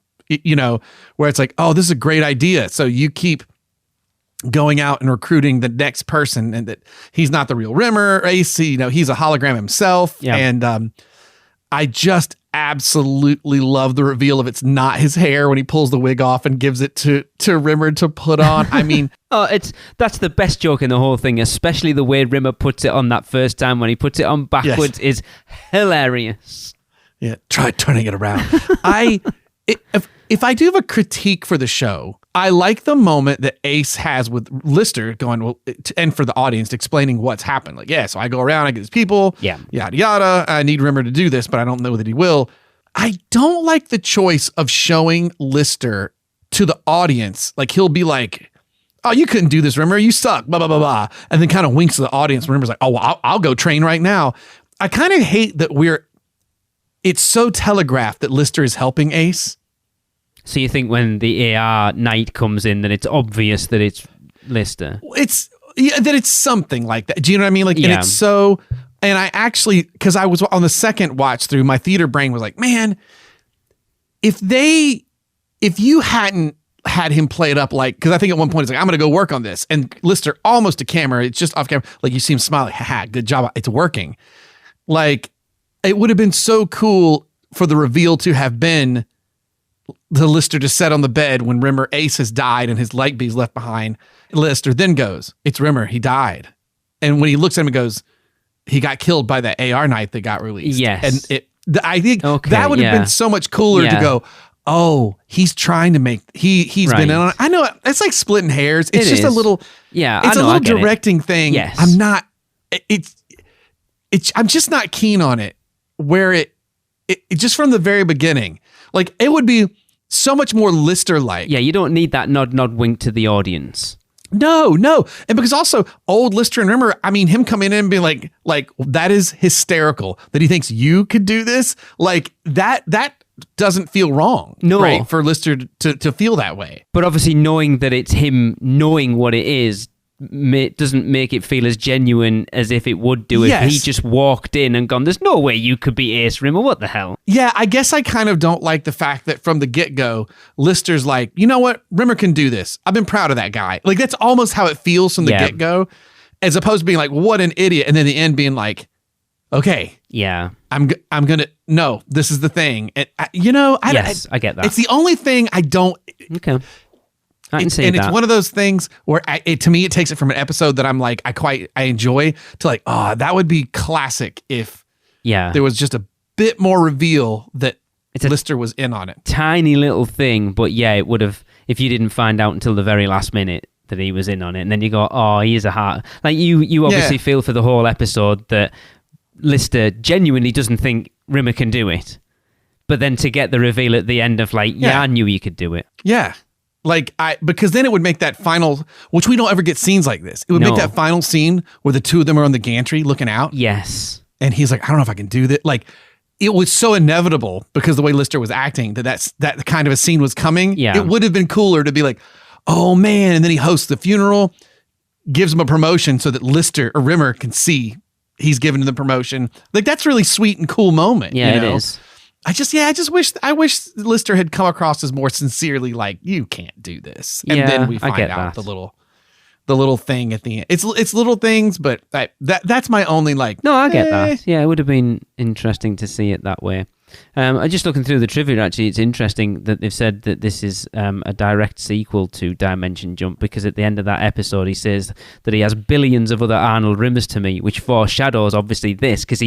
A: where it's like, oh, this is a great idea. So you keep going out and recruiting the next person, and that he's not the real Rimmer or Ace, he's a hologram himself. Yeah. And I just absolutely love the reveal of it's not his hair when he pulls the wig off and gives it to Rimmer to put on. I mean,
B: that's the best joke in the whole thing, especially the way Rimmer puts it on that first time when he puts it on backwards is hilarious.
A: Yeah, try turning it around. If I do have a critique for the show, I like the moment that Ace has with Lister going, well, and for the audience explaining what's happened. Like, so I go around, I get these people, yada, yada. I need Rimmer to do this, but I don't know that he will. I don't like the choice of showing Lister to the audience. Like, he'll be like, oh, you couldn't do this, Rimmer. You suck, blah, blah, blah, blah. And then kind of winks to the audience. Rimmer's like, oh, well, I'll go train right now. I kind of hate that it's so telegraphed that Lister is helping Ace.
B: So you think when the AR Knight comes in that it's obvious that it's Lister?
A: That it's something like that. Do you know what I mean? Like, and it's so, and I actually, because I was on the second watch through, my theater brain was like, man, if you hadn't had him play it up like, because I think at one point it's like, I'm going to go work on this. And Lister almost to camera, it's just off camera. Like, you see him smile, like, haha, good job. It's working. Like, it would have been so cool for the reveal to have been the Lister to sit on the bed when Rimmer Ace has died and his light bee's left behind. Lister then goes, it's Rimmer, he died. And when he looks at him and goes, he got killed by that AR Knight that got released.
B: Yes.
A: And I think that would have been so much cooler to go, oh, he's trying to make, he's been in on it. I know it's like splitting hairs. It's just a little, it's a little directing thing.
B: Yes.
A: I'm not, I'm just not keen on it where it just from the very beginning, like, it would be so much more Lister-like.
B: Yeah, you don't need that nod wink to the audience.
A: No. And because also old Lister and Rimmer, I mean, him coming in and being like, that is hysterical that he thinks you could do this. Like, that doesn't feel wrong.
B: No.
A: Right? For Lister to feel that way.
B: But obviously knowing that it's him knowing what it is doesn't make it feel as genuine as if it would do if he just walked in and gone, there's no way you could be Ace Rimmer, what the hell?
A: Yeah, I guess I kind of don't like the fact that from the get-go, Lister's like, you know what, Rimmer can do this. I've been proud of that guy. Like, that's almost how it feels from the get-go, as opposed to being like, what an idiot, and then the end being like, okay, I'm gonna, no, this is the thing. And I get that. It's the only thing I don't.
B: Okay. It's
A: one of those things where to me, it takes it from an episode that I'm like, I enjoy to like, oh, that would be classic if there was just a bit more reveal that Lister was in on it.
B: Tiny little thing, but it would have, if you didn't find out until the very last minute that he was in on it, and then you go, oh, he is a heart. Like, you obviously feel for the whole episode that Lister genuinely doesn't think Rimmer can do it. But then to get the reveal at the end of like, I knew you could do it.
A: Yeah. Like, because then it would make that final, which we don't ever get scenes like this. It would make that final scene where the two of them are on the gantry looking out.
B: Yes.
A: And he's like, I don't know if I can do that. Like, it was so inevitable because the way Lister was acting that kind of a scene was coming. Yeah. It would have been cooler to be like, oh man. And then he hosts the funeral, gives him a promotion so that Lister or Rimmer can see he's given him the promotion. Like, that's really sweet and cool moment.
B: Yeah, it is.
A: I wish Lister had come across as more sincerely like, you can't do this. And then we find out the little thing at the end. It's little things, but that's my only like.
B: No, I get that. Yeah, it would have been interesting to see it that way. I'm just looking through the trivia. Actually, it's interesting that they've said that this is a direct sequel to Dimension Jump, because at the end of that episode, he says that he has billions of other Arnold Rimmers to meet, which foreshadows obviously this, because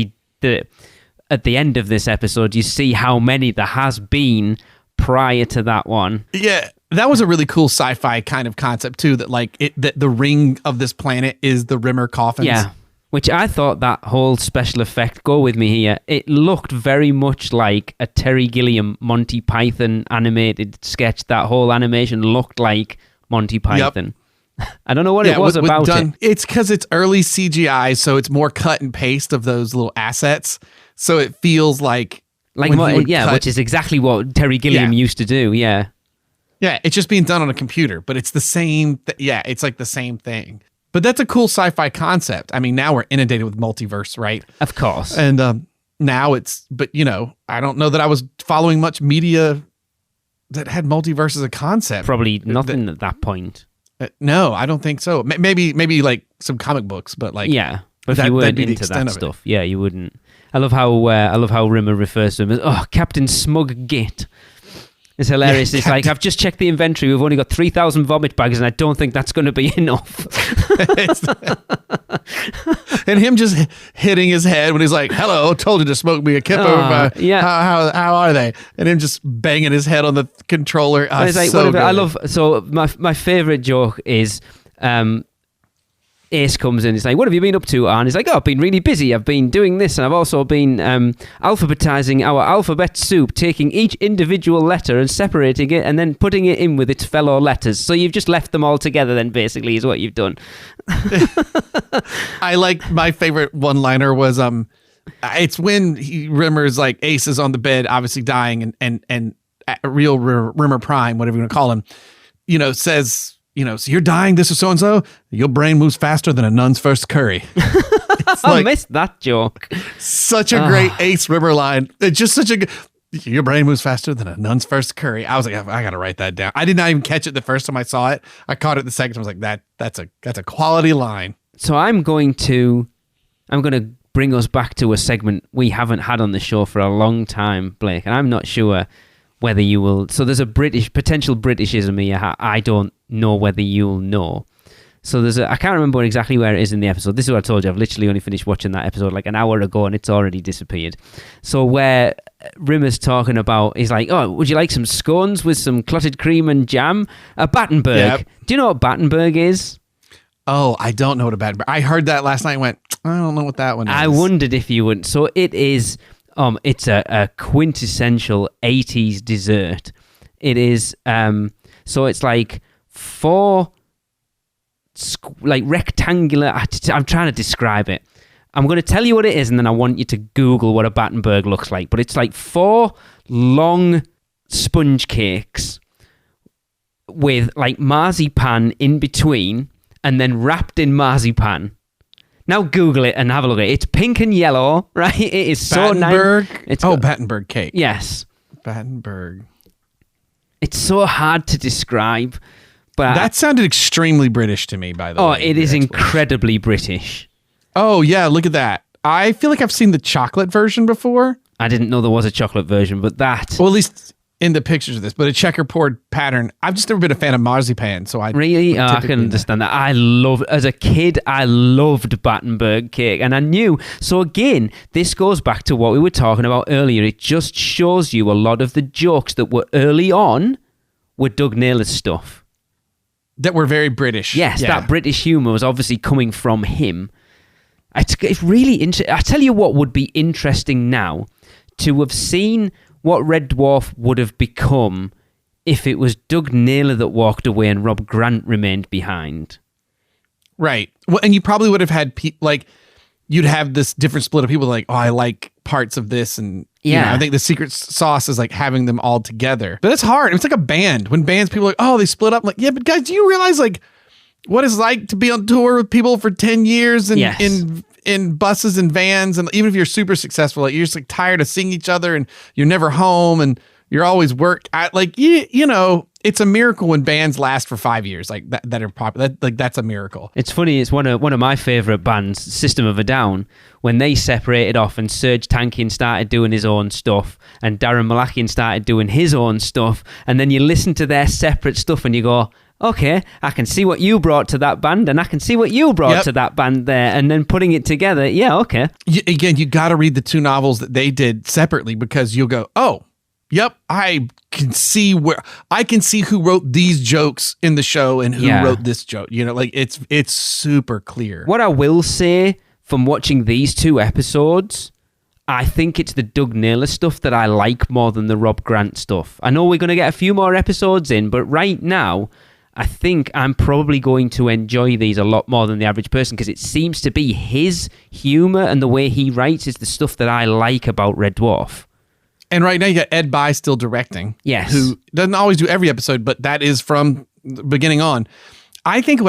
B: at the end of this episode, you see how many there has been prior to that one.
A: Yeah, that was a really cool sci-fi kind of concept too. That like that the ring of this planet is the Rimmer coffins.
B: Yeah. Which I thought that whole special effect, go with me here, it looked very much like a Terry Gilliam Monty Python animated sketch. That whole animation looked like Monty Python. Yep. I don't know what it was about it.
A: It's because it's early CGI, so it's more cut and paste of those little assets. So it feels like
B: which is exactly what Terry Gilliam used to do. Yeah.
A: Yeah, it's just being done on a computer, but it's the same. It's like the same thing. But that's a cool sci-fi concept. I mean, now we're inundated with multiverse, right?
B: Of course.
A: And now but I don't know that I was following much media that had multiverse as a concept.
B: Probably nothing at that point.
A: No, I don't think so. Maybe like some comic books, but like
B: but if you weren't into that stuff, you wouldn't. I love how Rimmer refers to him as Captain Smug Git. It's hilarious. Yeah, it's like, I've just checked the inventory. We've only got 3,000 vomit bags, and I don't think that's going to be enough.
A: And him just hitting his head when he's like, "Hello, told you to smoke me a kipper." How are they? And him just banging his head on the controller.
B: It's like, my favorite joke is Ace comes in. He's like, "What have you been up to?" And he's like, "Oh, I've been really busy. I've been doing this, and I've also been alphabetizing our alphabet soup, taking each individual letter and separating it, and then putting it in with its fellow letters. So you've just left them all together. Then basically, is what you've done."
A: I like my favorite one-liner was it's when Rimmer's like Ace is on the bed, obviously dying, and real Rimmer Prime, whatever you want to call him, says. So you're dying, this is so-and-so, your brain moves faster than a nun's first curry.
B: I missed that joke.
A: Such a great Ace Rimmer line. It's just such a your brain moves faster than a nun's first curry. I was like, I got to write that down. I did not even catch it the first time I saw it. I caught it the second time. I was like, that's a quality line.
B: So I'm going to bring us back to a segment we haven't had on the show for a long time, Blake, and I'm not sure whether you will. So there's a potential Britishism here. I don't know whether you'll know. So I can't remember exactly where it is in the episode. This is what I told you. I've literally only finished watching that episode like an hour ago, and it's already disappeared. So where Rimmer's talking about, he's like, "Oh, would you like some scones with some clotted cream and jam? A Battenberg." Yep. Do you know what Battenberg is?
A: Oh, I don't know what a Battenberg. I heard that last night and went, I don't know what that one is.
B: I wondered if you would. So it is. It's a quintessential 80s dessert. It is. So it's like four. Like rectangular. I'm trying to describe it. I'm going to tell you what it is, and then I want you to Google what a Battenberg looks like. But it's like four long sponge cakes with like marzipan in between, and then wrapped in marzipan. Now Google it and have a look at it. It's pink and yellow, right? It is so nice.
A: Battenberg cake.
B: Yes,
A: Battenberg.
B: It's so hard to describe. But
A: that sounded extremely British to me, by the way.
B: Oh, it is incredibly British.
A: Oh, yeah, look at that. I feel like I've seen the chocolate version before.
B: I didn't know there was a chocolate version, but that...
A: Well, at least in the pictures of this, but a checkerboard pattern. I've just never been a fan of marzipan, so I...
B: Really? I can understand that. As a kid, I loved Battenberg cake, and I knew... So again, this goes back to what we were talking about earlier. It just shows you a lot of the jokes that were early on were Doug Naylor's stuff.
A: That were very British.
B: Yes, yeah. That British humour was obviously coming from him. It's really interesting. I tell you what would be interesting now, to have seen what Red Dwarf would have become if it was Doug Naylor that walked away and Rob Grant remained behind.
A: Right. Well, and you probably would have had you'd have this different split of people like, oh, I like parts of this, and I think the secret sauce is like having them all together. But it's hard. It's like a band. When bands, people are like, oh, they split up. I'm like, yeah, but guys, do you realize like what it's like to be on tour with people for 10 years and
B: Yes.
A: in buses and vans. And even if you're super successful, like, you're just like tired of seeing each other and you're never home and you're always you know, it's a miracle when bands last for 5 years, like that are popular. That's a miracle.
B: It's funny. It's one of my favorite bands, System of a Down, when they separated off and Serge Tankian started doing his own stuff and Darren Malakian started doing his own stuff. And then you listen to their separate stuff and you go, okay, I can see what you brought to that band and I can see what you brought to that band there. And then putting it together, yeah, okay.
A: Again, you got to read the 2 novels that they did separately because you'll go, oh, yep, I can see who wrote these jokes in the show and who wrote this joke. You know, like it's super clear.
B: What I will say from watching these 2 episodes, I think it's the Doug Naylor stuff that I like more than the Rob Grant stuff. I know we're going to get a few more episodes in, but right now, I think I'm probably going to enjoy these a lot more than the average person because it seems to be his humor and the way he writes is the stuff that I like about Red Dwarf.
A: And right now you got Ed Bye still directing.
B: Yes.
A: Who doesn't always do every episode, but that is from the beginning on. I think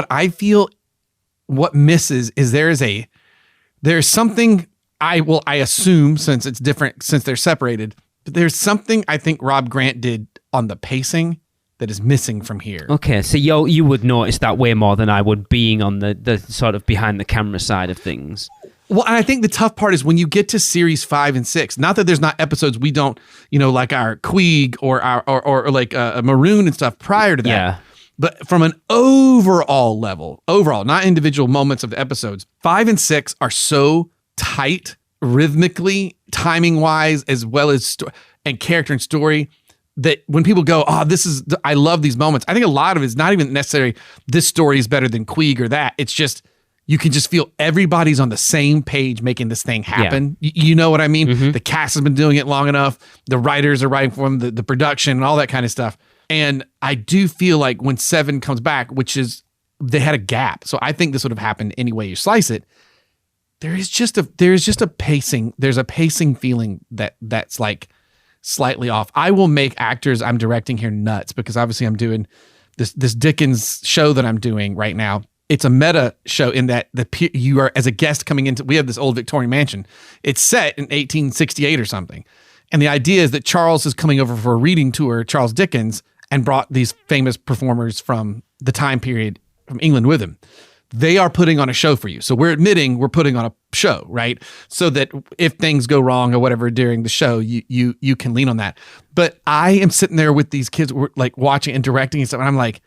A: what misses is there's something I assume since it's different, since they're separated, but there's something I think Rob Grant did on the pacing that is missing from here.
B: Okay, so you would notice that way more than I would, being on the sort of behind the camera side of things.
A: Well, and I think the tough part is when you get to series 5 and 6, not that there's not episodes we don't, you know, like our Queeg or like Maroon and stuff prior to that.
B: Yeah.
A: But from an overall level, not individual moments of the episodes, 5 and 6 are so tight rhythmically, timing wise, as well as and character and story, that when people go, I love these moments. I think a lot of it is not even necessarily this story is better than Queeg or that. It's just, you can just feel everybody's on the same page making this thing happen. Yeah. You know what I mean? Mm-hmm. The cast has been doing it long enough. The writers are writing for them, the production and all that kind of stuff. And I do feel like when 7 comes back, which is, they had a gap. So I think this would have happened any way you slice it. There's just a pacing feeling that's like slightly off. I will make actors I'm directing here nuts because obviously I'm doing this Dickens show that I'm doing right now. It's a meta show in that you are, as a guest coming into, we have this old Victorian mansion. It's set in 1868 or something. And the idea is that Charles is coming over for a reading tour, Charles Dickens, and brought these famous performers from the time period from England with him. They are putting on a show for you. So we're admitting we're putting on a show, right? So that if things go wrong or whatever during the show, you can lean on that. But I am sitting there with these kids, like watching and directing and stuff, and I'm like,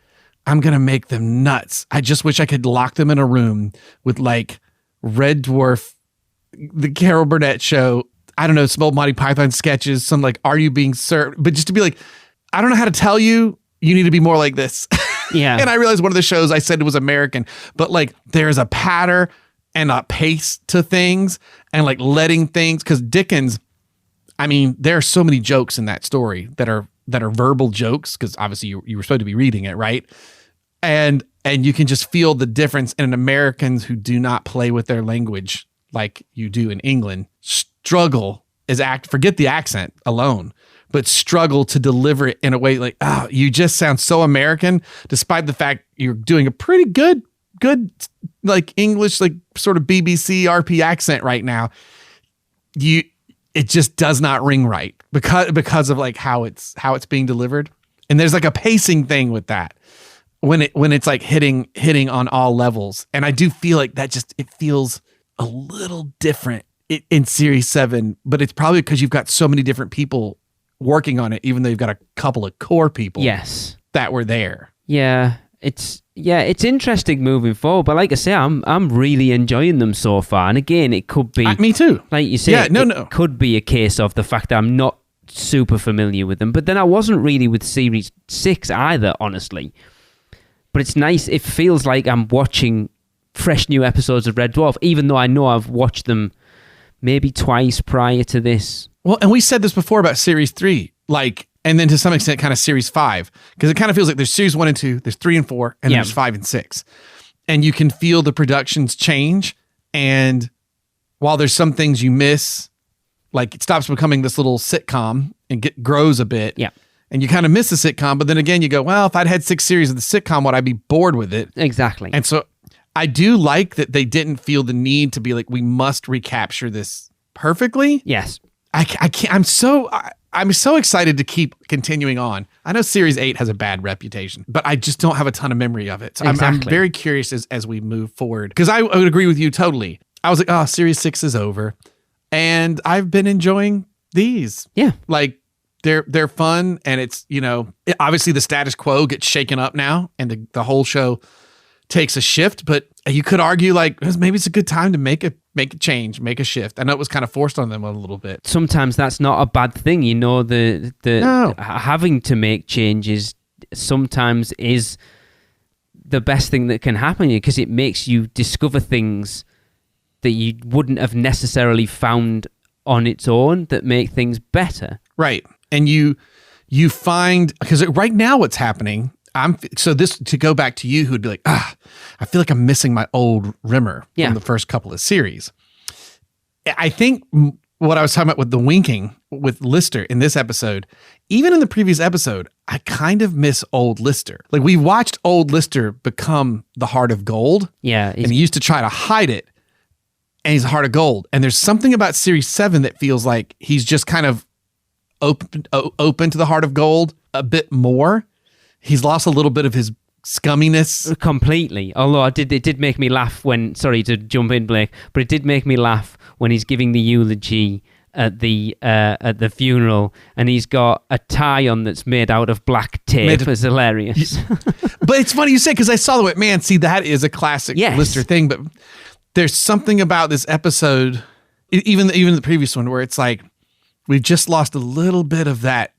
A: I'm going to make them nuts. I just wish I could lock them in a room with like Red Dwarf, the Carol Burnett show, I don't know, some old Monty Python sketches, some like, Are You Being Served? But just to be like, I don't know how to tell you, you need to be more like this.
B: Yeah.
A: And I realized one of the shows I said it was American, but like there's a pattern and a pace to things and like letting things, because Dickens, I mean, there are so many jokes in that story that are verbal jokes, because obviously you were supposed to be reading it, right? And you can just feel the difference in Americans who do not play with their language like you do in England struggle forget the accent alone, but struggle to deliver it in a way like, you just sound so American, despite the fact you're doing a pretty good like English, like sort of BBC RP accent right now. It just does not ring right because of like how it's being delivered. And there's like a pacing thing with that when it's like hitting on all levels. And I do feel like that it feels a little different in series 7, but it's probably because you've got so many different people working on it, even though you've got a couple of core people that were there.
B: Yeah. It's interesting moving forward, but like I say, I'm really enjoying them so far. And again, it could be
A: me too.
B: Like you say, it could be a case of the fact that I'm not super familiar with them. But then I wasn't really with series 6 either, honestly. But it's nice. It feels like I'm watching fresh new episodes of Red Dwarf, even though I know I've watched them maybe twice prior to this.
A: Well, and we said this before about series 3, like. And then to some extent, kind of series 5, because it kind of feels like there's series 1 and 2, there's 3 and 4, and there's 5 and 6. And you can feel the productions change. And while there's some things you miss, like it stops becoming this little sitcom and grows a bit.
B: Yeah.
A: and you kind of miss the sitcom, but then again, you go, well, if I'd had 6 series of the sitcom, would I be bored with it?
B: Exactly.
A: And so I do like that they didn't feel the need to be like, we must recapture this perfectly.
B: Yes.
A: I can't, I'm so excited to keep continuing on. I know Series 8 has a bad reputation, but I just don't have a ton of memory of it. So I'm very curious as we move forward, because I would agree with you totally. I was like, oh, Series 6 is over. And I've been enjoying these.
B: Yeah.
A: Like, they're fun, and it's, obviously the status quo gets shaken up now, and the whole show takes a shift, but you could argue like maybe it's a good time to make a change, make a shift. I know it was kind of forced on them a little bit.
B: Sometimes that's not a bad thing, the having to make changes sometimes is the best thing that can happen, because it makes you discover things that you wouldn't have necessarily found on its own that make things better.
A: Right. And you find, because right now what's happening, to go back to you, who'd be like, I feel like I'm missing my old Rimmer from the first couple of series. I think what I was talking about with the winking with Lister in this episode, even in the previous episode, I kind of miss old Lister. Like, we watched old Lister become the Heart of Gold. Yeah. And he used to try to hide it, and he's a Heart of Gold. And there's something about Series 7 that feels like he's just kind of open to the Heart of Gold a bit more. He's lost a little bit of his scumminess. Completely.
B: Although it did make me laugh when, sorry to jump in, Blake, but it did make me laugh when he's giving the eulogy at the funeral, and he's got a tie on that's made out of black tape. It's hilarious.
A: But it's funny you say, because I saw the way, man, see, that is a classic Lister thing, but there's something about this episode, even the previous one, where it's like, we've just lost a little bit of that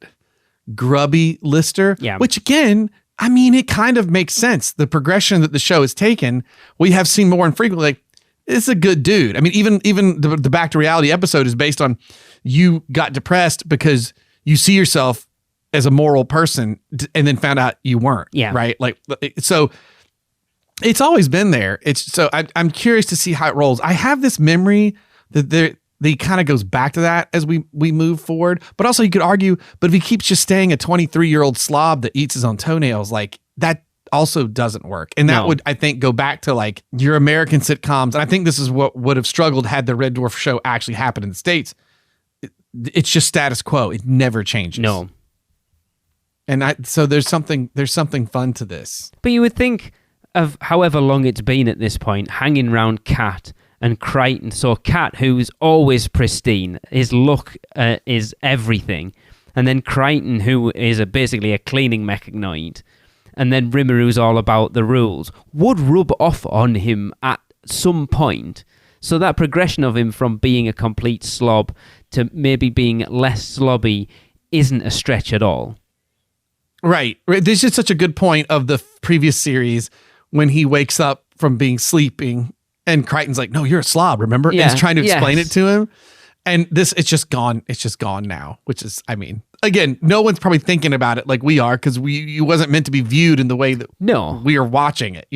A: grubby Lister, which again, I mean, it kind of makes sense. The progression that the show has taken, we have seen more infrequently. Like, it's a good dude. I mean, even the Back to Reality episode is based on you got depressed because you see yourself as a moral person and then found out you weren't. Yeah. Right. Like, so it's always been there. I'm curious to see how it rolls. I have this memory that he kind of goes back to that as we move forward. But also you could argue, but if he keeps just staying a 23-year-old slob that eats his own toenails, like, that also doesn't work. And that would, I think, go back to like your American sitcoms. And I think this is what would have struggled had the Red Dwarf show actually happened in the States. It's just status quo. It never changes.
B: No.
A: And so there's something fun to this.
B: But you would think of however long it's been at this point, hanging around Kat and Crichton. So Kat, who's always pristine, his look is everything. And then Crichton, who is basically a cleaning mechanoid. And then Rimmer, who's all about the rules, would rub off on him at some point. So that progression of him from being a complete slob to maybe being less slobby isn't a stretch at all.
A: Right. This is such a good point of the previous series when he wakes up from being sleeping and Crichton's like, no, you're a slob, remember? Yeah. And he's trying to explain it to him. And it's just gone. It's just gone now, which is, I mean, again, no one's probably thinking about it like we are, because it wasn't meant to be viewed in the way that we are watching it,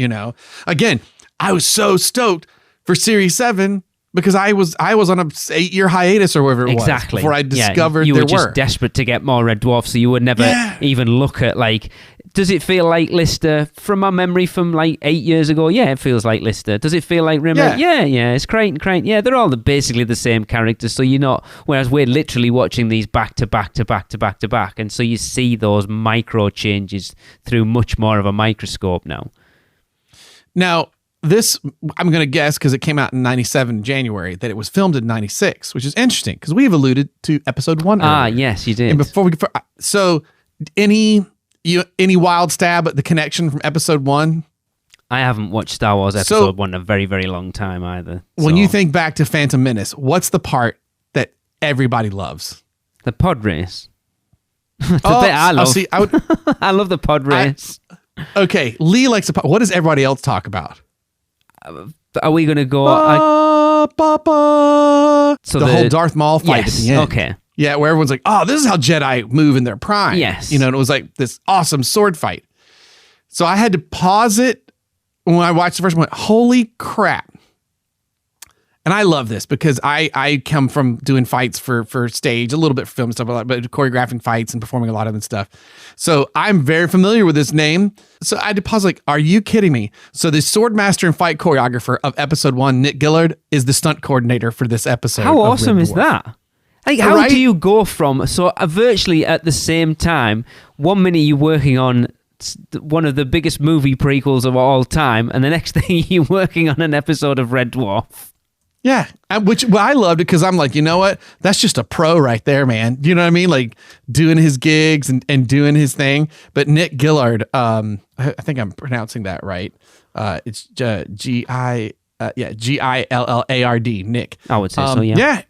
A: Again, I was so stoked for Series 7 because I was on a 8-year hiatus or whatever it was before I discovered
B: you were just desperate to get more Red Dwarf, so you would never even look at, like, does it feel like Lister? From my memory from like 8 years ago, yeah, it feels like Lister. Does it feel like Rimmer? Yeah, it's Crichton. Yeah, they're all basically the same characters, so you're not, whereas we're literally watching these back to back to back to back to back, and so you see those micro changes through much more of a microscope now.
A: Now, this, I'm going to guess, because it came out in 97 January, that it was filmed in 96, which is interesting, because we have alluded to episode 1 earlier.
B: Ah, yes, you did.
A: And so any wild stab at the connection from episode 1?
B: I haven't watched Star Wars episode 1 in a very, very long time either.
A: When you think back to Phantom Menace, what's the part that everybody loves?
B: The pod race. The bit I love. I love the pod race.
A: Okay, Lee likes the pod. What does everybody else talk about?
B: Are we going to go...
A: So the whole Darth Maul fight at the end.
B: Okay.
A: Yeah, where everyone's like, oh, this is how Jedi move in their prime.
B: Yes.
A: And it was like this awesome sword fight. So I had to pause it when I watched the first one. Holy crap. And I love this because I come from doing fights for stage, a little bit for film and stuff, but choreographing fights and performing a lot of them stuff. So I'm very familiar with this name. So I had to pause like, are you kidding me? So the sword master and fight choreographer of episode 1, Nick Gillard, is the stunt coordinator for this episode.
B: How awesome is that? Like, how do you go from, so virtually at the same time, 1 minute you're working on one of the biggest movie prequels of all time, and the next thing you're working on an episode of Red Dwarf?
A: Yeah, which I loved it because I'm like, you know what? That's just a pro right there, man. You know what I mean? Like doing his gigs and doing his thing. But Nick Gillard, I think I'm pronouncing that right. It's Gillard, Nick.
B: I would say so. Yeah.
A: Yeah,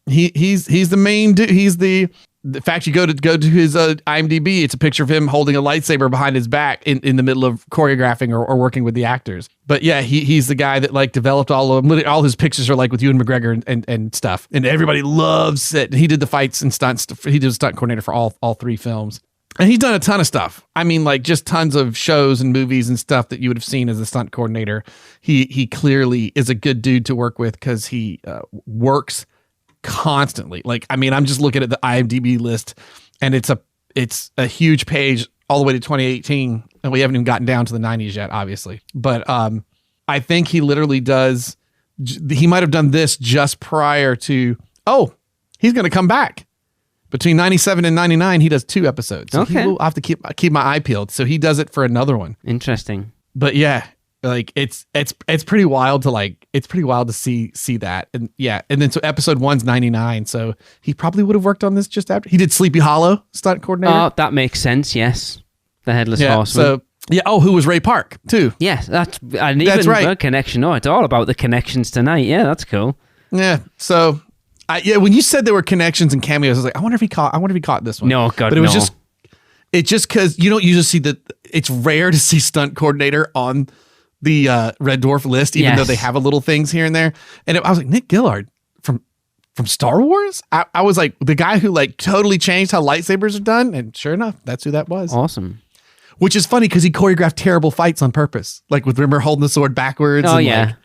A: he's the main dude. He's the fact you go to his IMDb, it's a picture of him holding a lightsaber behind his back in the middle of choreographing or working with the actors. But yeah, he's the guy that like developed all of them. All his pictures are like with Ewan McGregor and stuff. And everybody loves it. He did the fights and stunts. He did a stunt coordinator for all 3 films. And he's done a ton of stuff. I mean, like just tons of shows and movies and stuff that you would have seen as a stunt coordinator. He clearly is a good dude to work with because he works constantly. Like, I mean, I'm just looking at the IMDb list and it's a huge page all the way to 2018 and we haven't even gotten down to the 90s yet, obviously. But I think he literally he might have done this just prior to, he's going to come back. Between 97 and 99, he does 2 episodes. So
B: okay.
A: I'll have to keep my eye peeled. So he does it for another one.
B: Interesting.
A: But yeah, like it's pretty wild to see that. And yeah, and then so episode 1's 99, so he probably would have worked on this just after. He did Sleepy Hollow stunt coordinator.
B: Oh, that makes sense. Yes, the Headless Horseman.
A: So yeah, who was Ray Park too?
B: Yes, that's right. A connection. Oh, it's all about the connections tonight. Yeah, that's cool.
A: Yeah. So when you said there were connections and cameos, I was like, I wonder if he caught this one.
B: No, God,
A: but it was just because you don't usually see that. It's rare to see stunt coordinator on the Red Dwarf list, even though they have a little things here and there. And I was like, Nick Gillard from Star Wars? I was like, the guy who like totally changed how lightsabers are done. And sure enough, that's who that was.
B: Awesome.
A: Which is funny because he choreographed terrible fights on purpose. Like with Rimmer holding the sword backwards.
B: Oh,
A: and
B: yeah.
A: Like,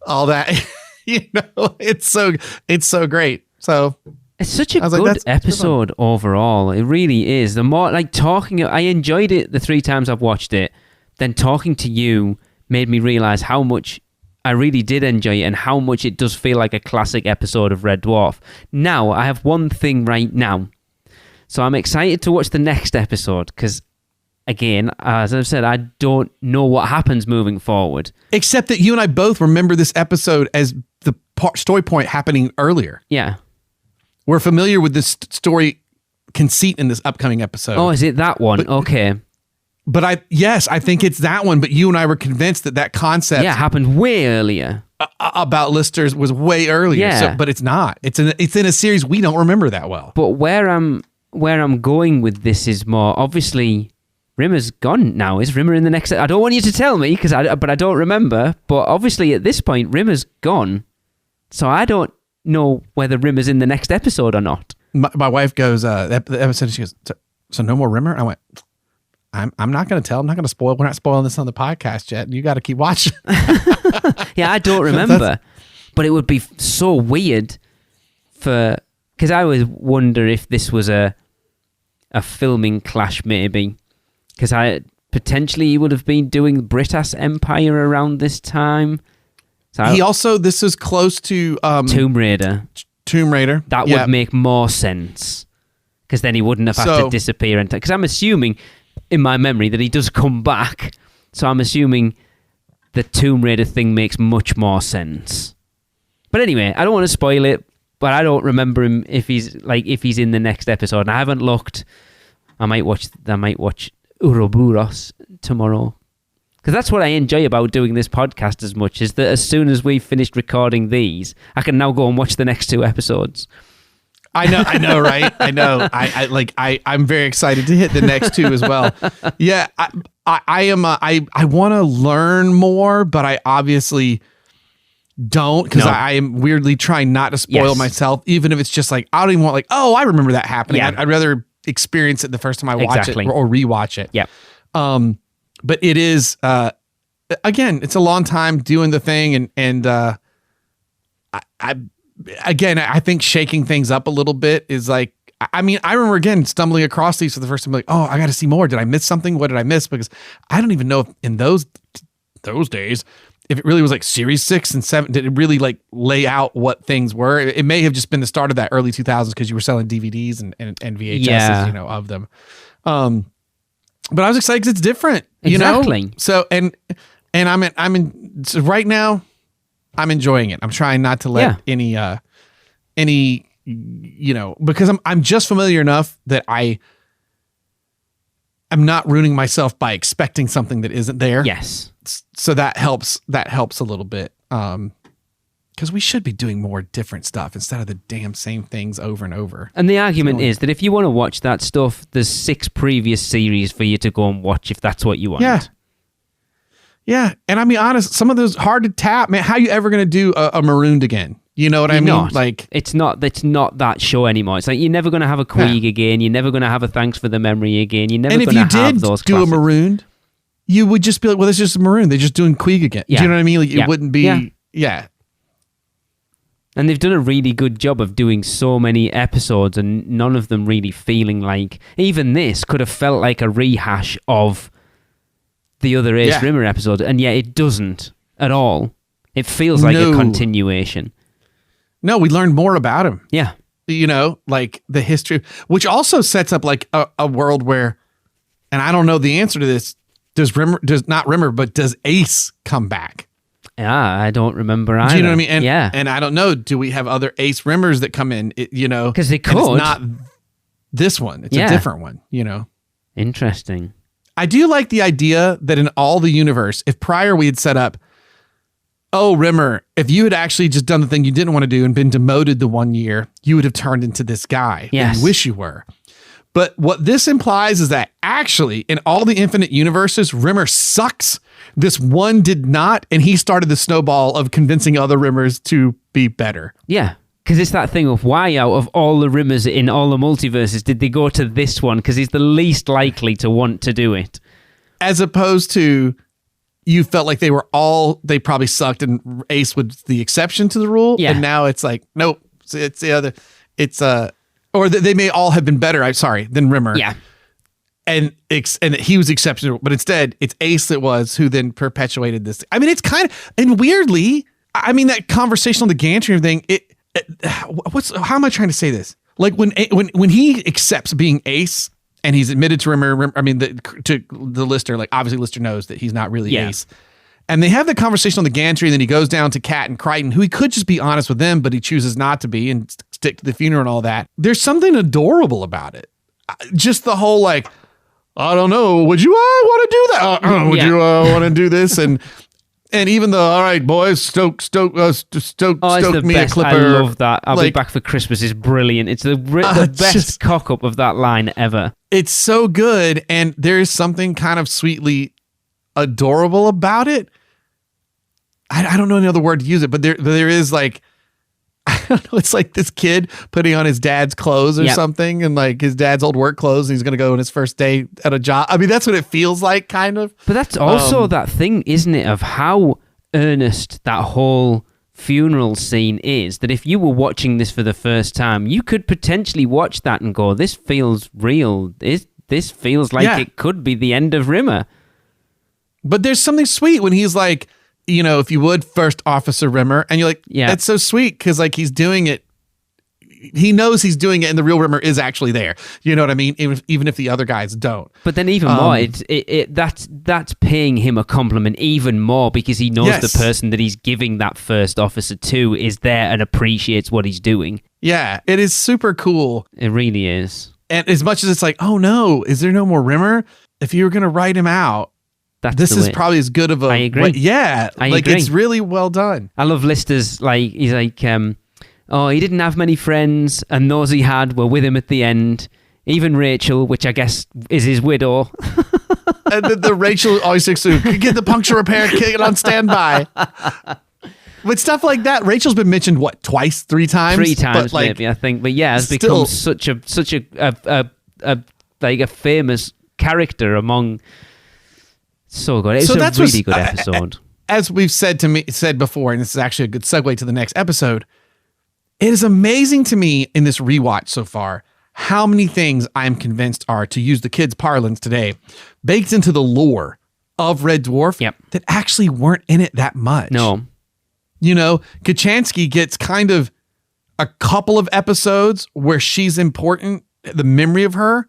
A: all that. It's so great. So
B: it's such a good episode overall. It really is. The more like I enjoyed it the 3 times I've watched it. Then talking to you made me realize how much I really did enjoy it and how much it does feel like a classic episode of Red Dwarf. Now, I have one thing right now. So I'm excited to watch the next episode because, again, as I've said, I don't know what happens moving forward.
A: Except that you and I both remember this episode as the story point happening earlier.
B: Yeah.
A: We're familiar with this story conceit in this upcoming episode.
B: Oh, is it that one? Okay.
A: But I think it's that one. But you and I were convinced that concept
B: happened way earlier.
A: About Listers was way earlier.
B: Yeah.
A: But it's not. It's in a series we don't remember that well.
B: But where I'm going with this is more obviously Rimmer's gone now. Is Rimmer in the next? I don't want you to tell me but I don't remember. But obviously at this point Rimmer's gone, so I don't know whether Rimmer's in the next episode or not.
A: My wife goes the episode. She goes, so no more Rimmer. I went, I'm not going to tell. I'm not going to spoil. We're not spoiling this on the podcast yet. You got to keep watching.
B: Yeah, I don't remember. But it would be so weird because I always wonder if this was a filming clash maybe. Because he would have been doing Britas Empire around this time. So this is close to
A: Tomb Raider.
B: That would make more sense. Because then he wouldn't have had to disappear. Because I'm assuming in my memory that he does come back. So I'm assuming the Tomb Raider thing makes much more sense. But anyway, I don't want to spoil it, but I don't remember him if he's in the next episode. And I haven't looked. I might watch Ouroboros tomorrow. Because that's what I enjoy about doing this podcast as much, is that as soon as we've finished recording these, I can now go and watch the next 2 episodes.
A: I know, right? I know. I'm very excited to hit the next 2 as well. Yeah, I am. I want to learn more, but I obviously don't because I am weirdly trying not to spoil myself, even if it's just like I don't even want I remember that happening.
B: Yeah.
A: I'd rather experience it the first time I watch it or rewatch it.
B: Yeah.
A: But it is again, it's a long time doing the thing, and I again, I think shaking things up a little bit is like, I mean, I remember again stumbling across these for the first time, like, oh, I got to see more. Did I miss something? What did I miss? Because I don't even know if in those days, if it really was like series 6 and 7, did it really like lay out what things were? It may have just been the start of that early 2000s because you were selling DVDs and VHSs, you know, of them. But I was excited because it's different, you know? So, and so right now I'm enjoying it. I'm trying not to let any, you know, because I'm just familiar enough that I'm not ruining myself by expecting something that isn't there.
B: Yes.
A: So that helps a little bit. Because we should be doing more different stuff instead of the damn same things over and over.
B: And the argument is that if you want to watch that stuff, there's 6 previous series for you to go and watch if that's what you want.
A: Yeah. Yeah. And I mean, honest, some of those hard to tap, man. How you ever going to do a Marooned again? You know what I mean?
B: Not.
A: Like,
B: it's not that show anymore. It's like you're never going to have a Queeg again. You're never going to have a Thanks for the Memory again. You're never going to have those
A: And if you did do a Marooned, you would just be like, well, it's just a Marooned. They're just doing Queeg again.
B: Yeah.
A: Do you know what I mean? Like, it wouldn't be,
B: And they've done a really good job of doing so many episodes and none of them really feeling like... Even this could have felt like a rehash of the other Ace Rimmer episode, and yet it doesn't at all. It feels like a continuation.
A: No, we learned more about him.
B: Yeah.
A: You know, like the history, which also sets up like a world where, and I don't know the answer to this, does Ace come back?
B: Yeah, I don't remember either.
A: Do you know what I mean? And I don't know, do we have other Ace Rimmers that come in, you know?
B: Because they could.
A: It's not this one. It's a different one, you know?
B: Interesting.
A: I do like the idea that in all the universe, if prior we had set up, oh, Rimmer, if you had actually just done the thing you didn't want to do and been demoted the 1 year, you would have turned into this guy.
B: Yes.
A: You wish you were. But what this implies is that actually in all the infinite universes, Rimmer sucks. This one did not, and he started the snowball of convincing other Rimmers to be better.
B: Yeah, because it's that thing of why out of all the Rimmers in all the multiverses did they go to this one? Because he's the least likely to want to do it. As
A: opposed to you felt like they probably sucked and Ace was the exception to the rule.
B: Yeah.
A: And now it's like, nope, it's the other, or they may all have been better, than Rimmer.
B: Yeah.
A: And he was exceptional, but instead it's Ace that was who then perpetuated this. I mean, it's kind of, and weirdly, I mean, that conversation on the gantry thing, how am I trying to say this? Like when he accepts being Ace and he's admitted to Rimmer, I mean, to the Lister, like obviously Lister knows that he's not really Ace. And they have the conversation on the gantry, and then he goes down to Kat and Crichton, who he could just be honest with them, but he chooses not to be and stick to the funeral and all that. There's something adorable about it. Just the whole like, I don't know, would you want to do that? Would you want to do this? And even though, all right, boys, Stoke Me A Clipper.
B: I love that. I'll be back for Christmas is brilliant. It's the best cock-up of that line ever.
A: It's so good, and there's something kind of sweetly adorable about it. I don't know any other word to use it, but there is like, I don't know, it's like this kid putting on his dad's clothes or something, and like his dad's old work clothes, and he's going to go on his first day at a job. I mean, that's what it feels like, kind of.
B: But that's also that thing, isn't it, of how earnest that whole funeral scene is, that if you were watching this for the first time, you could potentially watch that and go, this feels real. This feels like it could be the end of Rimmer.
A: But there's something sweet when he's like, you know, if you would, First Officer Rimmer, and you're like, that's so sweet because like he's doing it. He knows he's doing it, and the real Rimmer is actually there. You know what I mean? Even if the other guys don't.
B: But then even more, that's paying him a compliment even more because he knows the person that he's giving that first officer to is there and appreciates what he's doing.
A: Yeah, it is super cool.
B: It really is.
A: And as much as it's like, oh no, is there no more Rimmer? If you were going to write him out, this is probably as good of a...
B: I agree.
A: I agree. It's really well done.
B: I love Lister's, like, he's like, he didn't have many friends, and those he had were with him at the end. Even Rachel, which I guess is his widow.
A: And the Rachel always thinks to get the puncture repair, get it on standby. But stuff like that, Rachel's been mentioned, what, twice, 3 times?
B: 3 times, maybe, I think. But yeah, has become such a famous character among... So good. It's a really good episode.
A: as we've said before, and this is actually a good segue to the next episode, it is amazing to me in this rewatch so far how many things I'm convinced are, to use the kids' parlance today, baked into the lore of Red Dwarf that actually weren't in it that much.
B: No.
A: You know, Kachansky gets kind of a couple of episodes where she's important, the memory of her,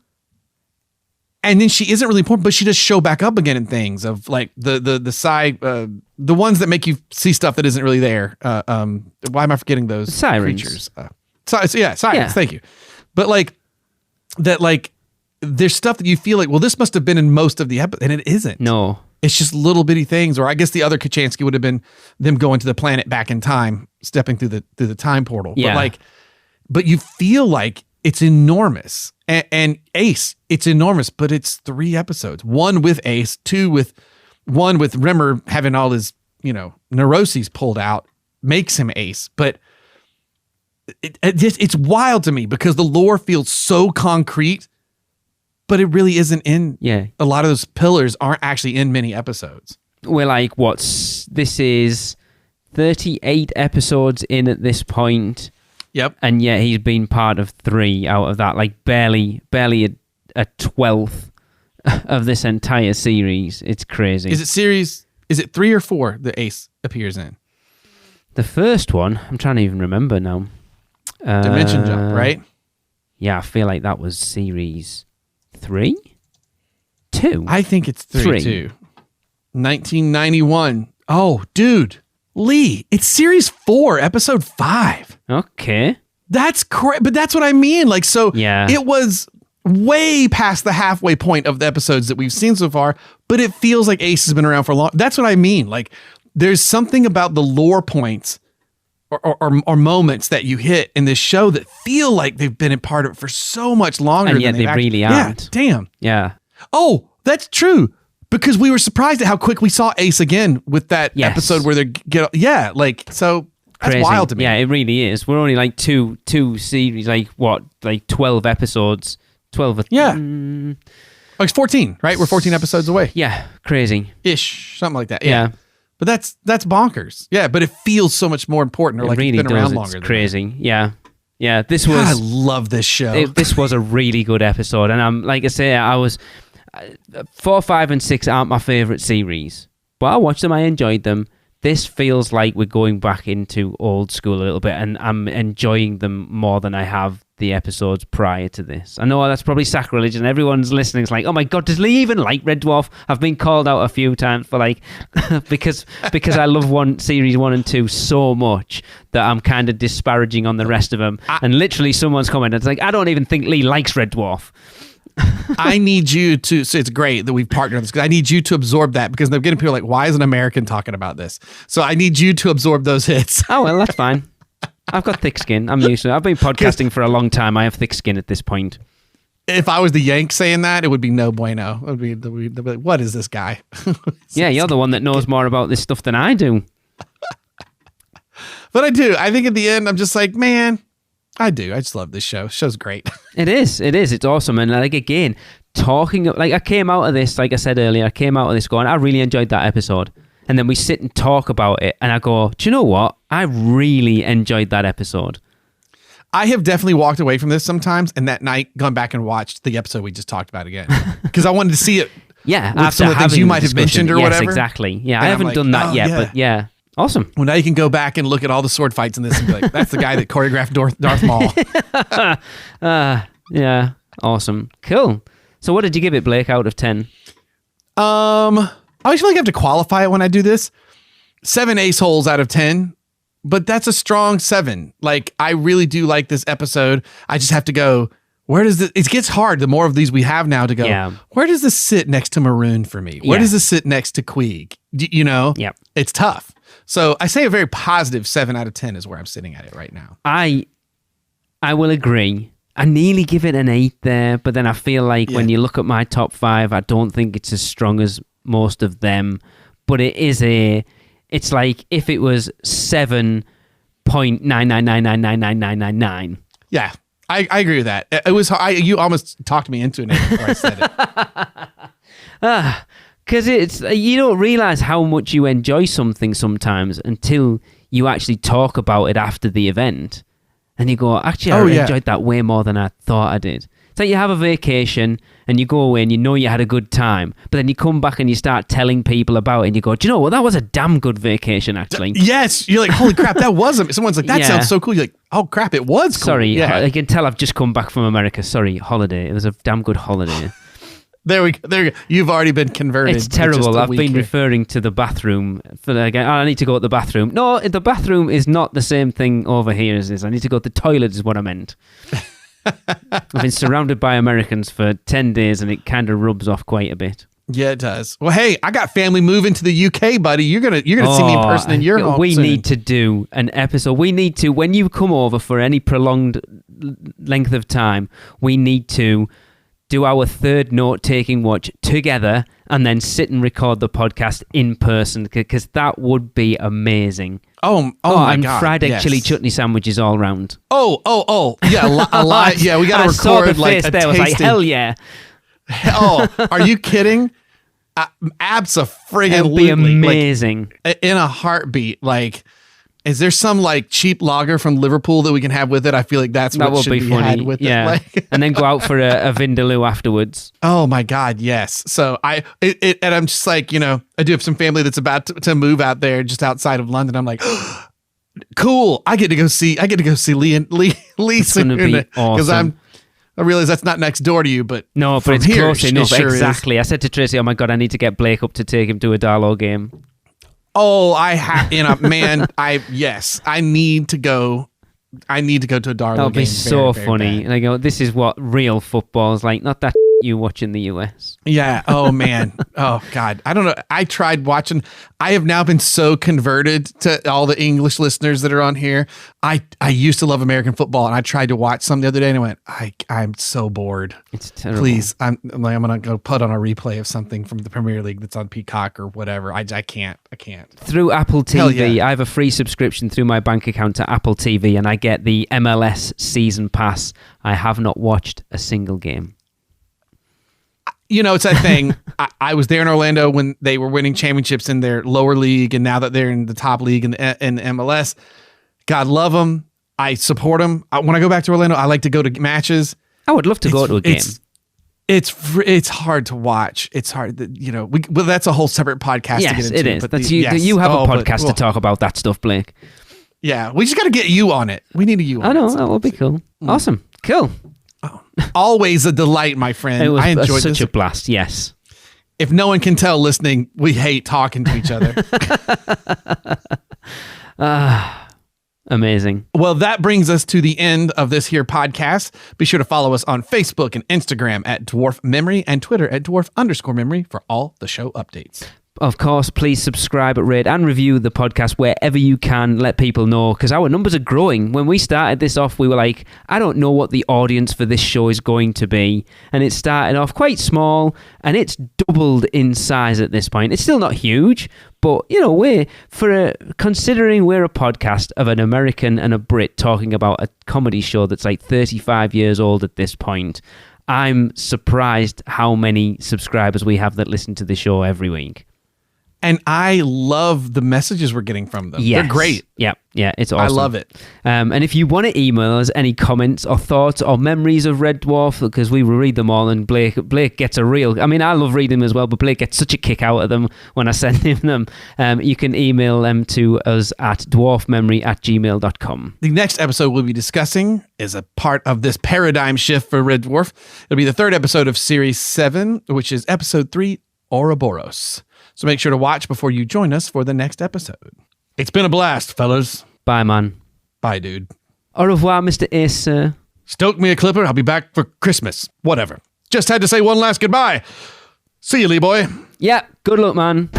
A: and then she isn't really important, but she does show back up again in things of like the side, the ones that make you see stuff that isn't really there. Why am I forgetting those
B: Sirens.
A: creatures? Sirens.
B: Yeah.
A: Thank you. But like that, like there's stuff that you feel like, well, this must have been in most of the episode, and it isn't.
B: No.
A: It's just little bitty things, or I guess the other Kachansky would have been them going to the planet back in time, stepping through the time portal.
B: Yeah.
A: But you feel like it's enormous. And Ace, it's enormous, but it's 3 episodes. 1 with Ace, 2 with Rimmer having all his, neuroses pulled out, makes him Ace. But it's wild to me because the lore feels so concrete, but it really isn't in.
B: Yeah.
A: A lot of those pillars aren't actually in many episodes.
B: We're like, this is 38 episodes in at this point.
A: Yep.
B: And yet he's been part of 3 out of that, like barely a 12th of this entire series. It's crazy.
A: Is it 3 or 4 that Ace appears in?
B: The first one, I'm trying to even remember now.
A: Dimension Jump, right?
B: Yeah, I feel like that was series 3? 2?
A: I think it's 3 too. 1991. Oh, dude. Lee, it's series 4, episode 5.
B: Okay.
A: That's correct, but that's what I mean. Like, so
B: yeah.
A: It was way past the halfway point of the episodes that we've seen so far, but it feels like Ace has been around for a long. That's what I mean. Like, there's something about the lore points or moments that you hit in this show that feel like they've been a part of it for so much longer.
B: And yet they really aren't.
A: Yeah, damn.
B: Yeah.
A: Oh, that's true. Because we were surprised at how quick we saw Ace again with that episode where they get, so that's
B: crazy.
A: wild to me.
B: Yeah, it really is. We're only like two series, like 12 episodes, 12.
A: It's 14, right? We're 14 episodes away.
B: Yeah, crazy.
A: Ish, something like that. Yeah. But that's bonkers. Yeah, but it feels so much more important, or like
B: really
A: it's been around
B: does.
A: longer.
B: It's crazy. Yeah. Yeah, this was.
A: God, I love this show.
B: This was a really good episode, and I'm like I say, I was 4, 5, and 6 aren't my favorite series, but I watched them. I enjoyed them. This feels like we're going back into old school a little bit, and I'm enjoying them more than I have the episodes prior to this. I know that's probably sacrilege, and everyone's listening is like, "Oh my god, does Lee even like Red Dwarf?" I've been called out a few times for like because I love series 1 and 2 so much that I'm kind of disparaging on the rest of them. And literally, someone's commented, "It's like I don't even think Lee likes Red Dwarf."
A: I need you to, so it's great that we've partnered on this, because I need you to absorb that, because they're getting people like, why is an American talking about this? So I need you to absorb those hits.
B: Oh, well, that's fine. I've got thick skin. I'm used to it. I've been podcasting for a long time. I have thick skin at this point.
A: If I was the Yank saying that, it would be no bueno. It would be like, what is this guy?
B: Yeah, you're the one that knows more about this stuff than I do.
A: But I do. I think at the end, I'm just like, man, I do. I just love this show. Show's great.
B: It is. It's awesome. And like, again, I came out of this, like I said earlier, going, I really enjoyed that episode. And then we sit and talk about it, and I go, do you know what? I really enjoyed that episode.
A: I have definitely walked away from this sometimes, and that night gone back and watched the episode we just talked about again, because I wanted to see it.
B: Yeah,
A: with some of the things you might have mentioned or whatever.
B: Exactly. Yeah,
A: and
B: I haven't done that yet, but yeah. Awesome.
A: Well, now you can go back and look at all the sword fights in this and be like, that's the guy that choreographed Darth Maul.
B: Yeah. Awesome. Cool. So what did you give it, Blake, out of 10?
A: I always feel like I have to qualify it when I do this. 7 ace holes out of 10, but that's a strong 7. Like, I really do like this episode. I just have to go, where does it gets hard the more of these we have now to go, where does this sit next to Maroon for me? Where does this sit next to Queeg?
B: Yep.
A: It's tough. So I say a very positive 7 out of 10 is where I'm sitting at it right now.
B: I will agree. I nearly give it an 8 there, but then I feel like when you look at my top 5, I don't think it's as strong as most of them. But it's like if it was 7.999999999.
A: Yeah, I agree with that. It was you almost talked me into it before I said it.
B: Because you don't realise how much you enjoy something sometimes until you actually talk about it after the event. And you go, actually, I enjoyed that way more than I thought I did. It's like you have a vacation and you go away and you know you had a good time, but then you come back and you start telling people about it and you go, do you know what? That was a damn good vacation, actually.
A: Yes. You're like, holy crap, that wasn't. Someone's like, that sounds so cool. You're like, oh crap, it was cool.
B: Sorry, I can tell I've just come back from America. Sorry, holiday. It was a damn good holiday.
A: There we go. You've already been converted.
B: It's terrible. I've been referring to the bathroom. I need to go to the bathroom. No, the bathroom is not the same thing over here as this. I need to go to the toilet is what I meant. I've been surrounded by Americans for 10 days and it kind of rubs off quite a bit.
A: Yeah, it does. Well, hey, I got family moving to the UK, buddy. You're gonna see me in person in your home.
B: We
A: soon.
B: need to do an episode. We need to, when you come over for any prolonged length of time, we need to do our third note-taking watch together and then sit and record the podcast in person because that would be amazing.
A: Oh my
B: and
A: God.
B: Fried egg chili chutney sandwiches all round.
A: Yeah, a lot. Yeah, we got to record
B: saw the
A: like
B: face
A: a
B: there. I was like, hell yeah.
A: Oh, are you kidding? Abso-friggin-lutely.
B: It'd be amazing.
A: Like, in a heartbeat. Like, is there some like cheap lager from Liverpool that we can have with it? I feel like that what should be funny. Had with it. Like,
B: and then go out for a Vindaloo afterwards.
A: Oh my God, yes. So and I'm just like, I do have some family that's about to move out there just outside of London. I'm like, cool. I get to go see Lee
B: It's
A: soon
B: going to be awesome.
A: I realize that's not next door to you, but
B: no, but it's close enough.
A: Sure
B: exactly.
A: Is.
B: I said to Tracy, "Oh my God, I need to get Blake up to take him to a Darlow game."
A: Oh, I have, man. I need to go. I need to go to a Darlow game.
B: That'll be so
A: very
B: funny.
A: bad.
B: And I go, "This is what real football is like, not that you watch in the US."
A: Yeah. Oh man. Oh God. I don't know. I tried watching. I have now been so converted to all the English listeners that are on here. I used to love American football, and I tried to watch some the other day, and I went, I'm so bored.
B: It's terrible.
A: Please, I'm gonna go put on a replay of something from the Premier League that's on Peacock or whatever. I can't.
B: Through Apple TV,
A: yeah.
B: I have a free subscription through my bank account to Apple TV, and I get the MLS season pass. I have not watched a single game.
A: It's that thing. I was there in Orlando when they were winning championships in their lower league, and now that they're in the top league in MLS, God love them. I support them. When I go back to Orlando, I like to go to matches.
B: I would love to go to a game.
A: It's hard to watch. It's hard. Well, that's a whole separate podcast.
B: Yes,
A: to get into.
B: It is.
A: But
B: that's you have a podcast to talk about that stuff, Blake.
A: Yeah, we just got to get you on it. We need you on it.
B: I know, that would be cool. Awesome. Cool.
A: Oh, always a delight, my friend.
B: It was
A: I enjoyed
B: such
A: this.
B: a blast, yes.
A: If no one can tell listening, we hate talking to each other.
B: Amazing.
A: Well, that brings us to the end of this here podcast. Be sure to follow us on Facebook and Instagram at Dwarf Memory and Twitter at Dwarf_Memory for all the show updates.
B: Of course, please subscribe, rate, and review the podcast wherever you can. Let people know, because our numbers are growing. When we started this off, we were like, I don't know what the audience for this show is going to be. And it started off quite small, and it's doubled in size at this point. It's still not huge, but, considering we're a podcast of an American and a Brit talking about a comedy show that's like 35 years old at this point, I'm surprised how many subscribers we have that listen to the show every week.
A: And I love the messages we're getting from them.
B: Yes.
A: They're great.
B: Yeah, it's awesome.
A: I love it.
B: And if you want to email us any comments or thoughts or memories of Red Dwarf, because we will read them all, and Blake gets a real... I mean, I love reading them as well, but Blake gets such a kick out of them when I send him them. You can email them to us at dwarfmemory@gmail.com.
A: The next episode we'll be discussing is a part of this paradigm shift for Red Dwarf. It'll be the third episode of Series 7, which is Episode 3, Ouroboros. So make sure to watch before you join us for the next episode. It's been a blast, fellas.
B: Bye, man.
A: Bye, dude.
B: Au revoir, Mr. Ace, sir.
A: Stoke me a clipper. I'll be back for Christmas. Whatever. Just had to say one last goodbye. See you, Lee boy.
B: Yeah, good luck, man.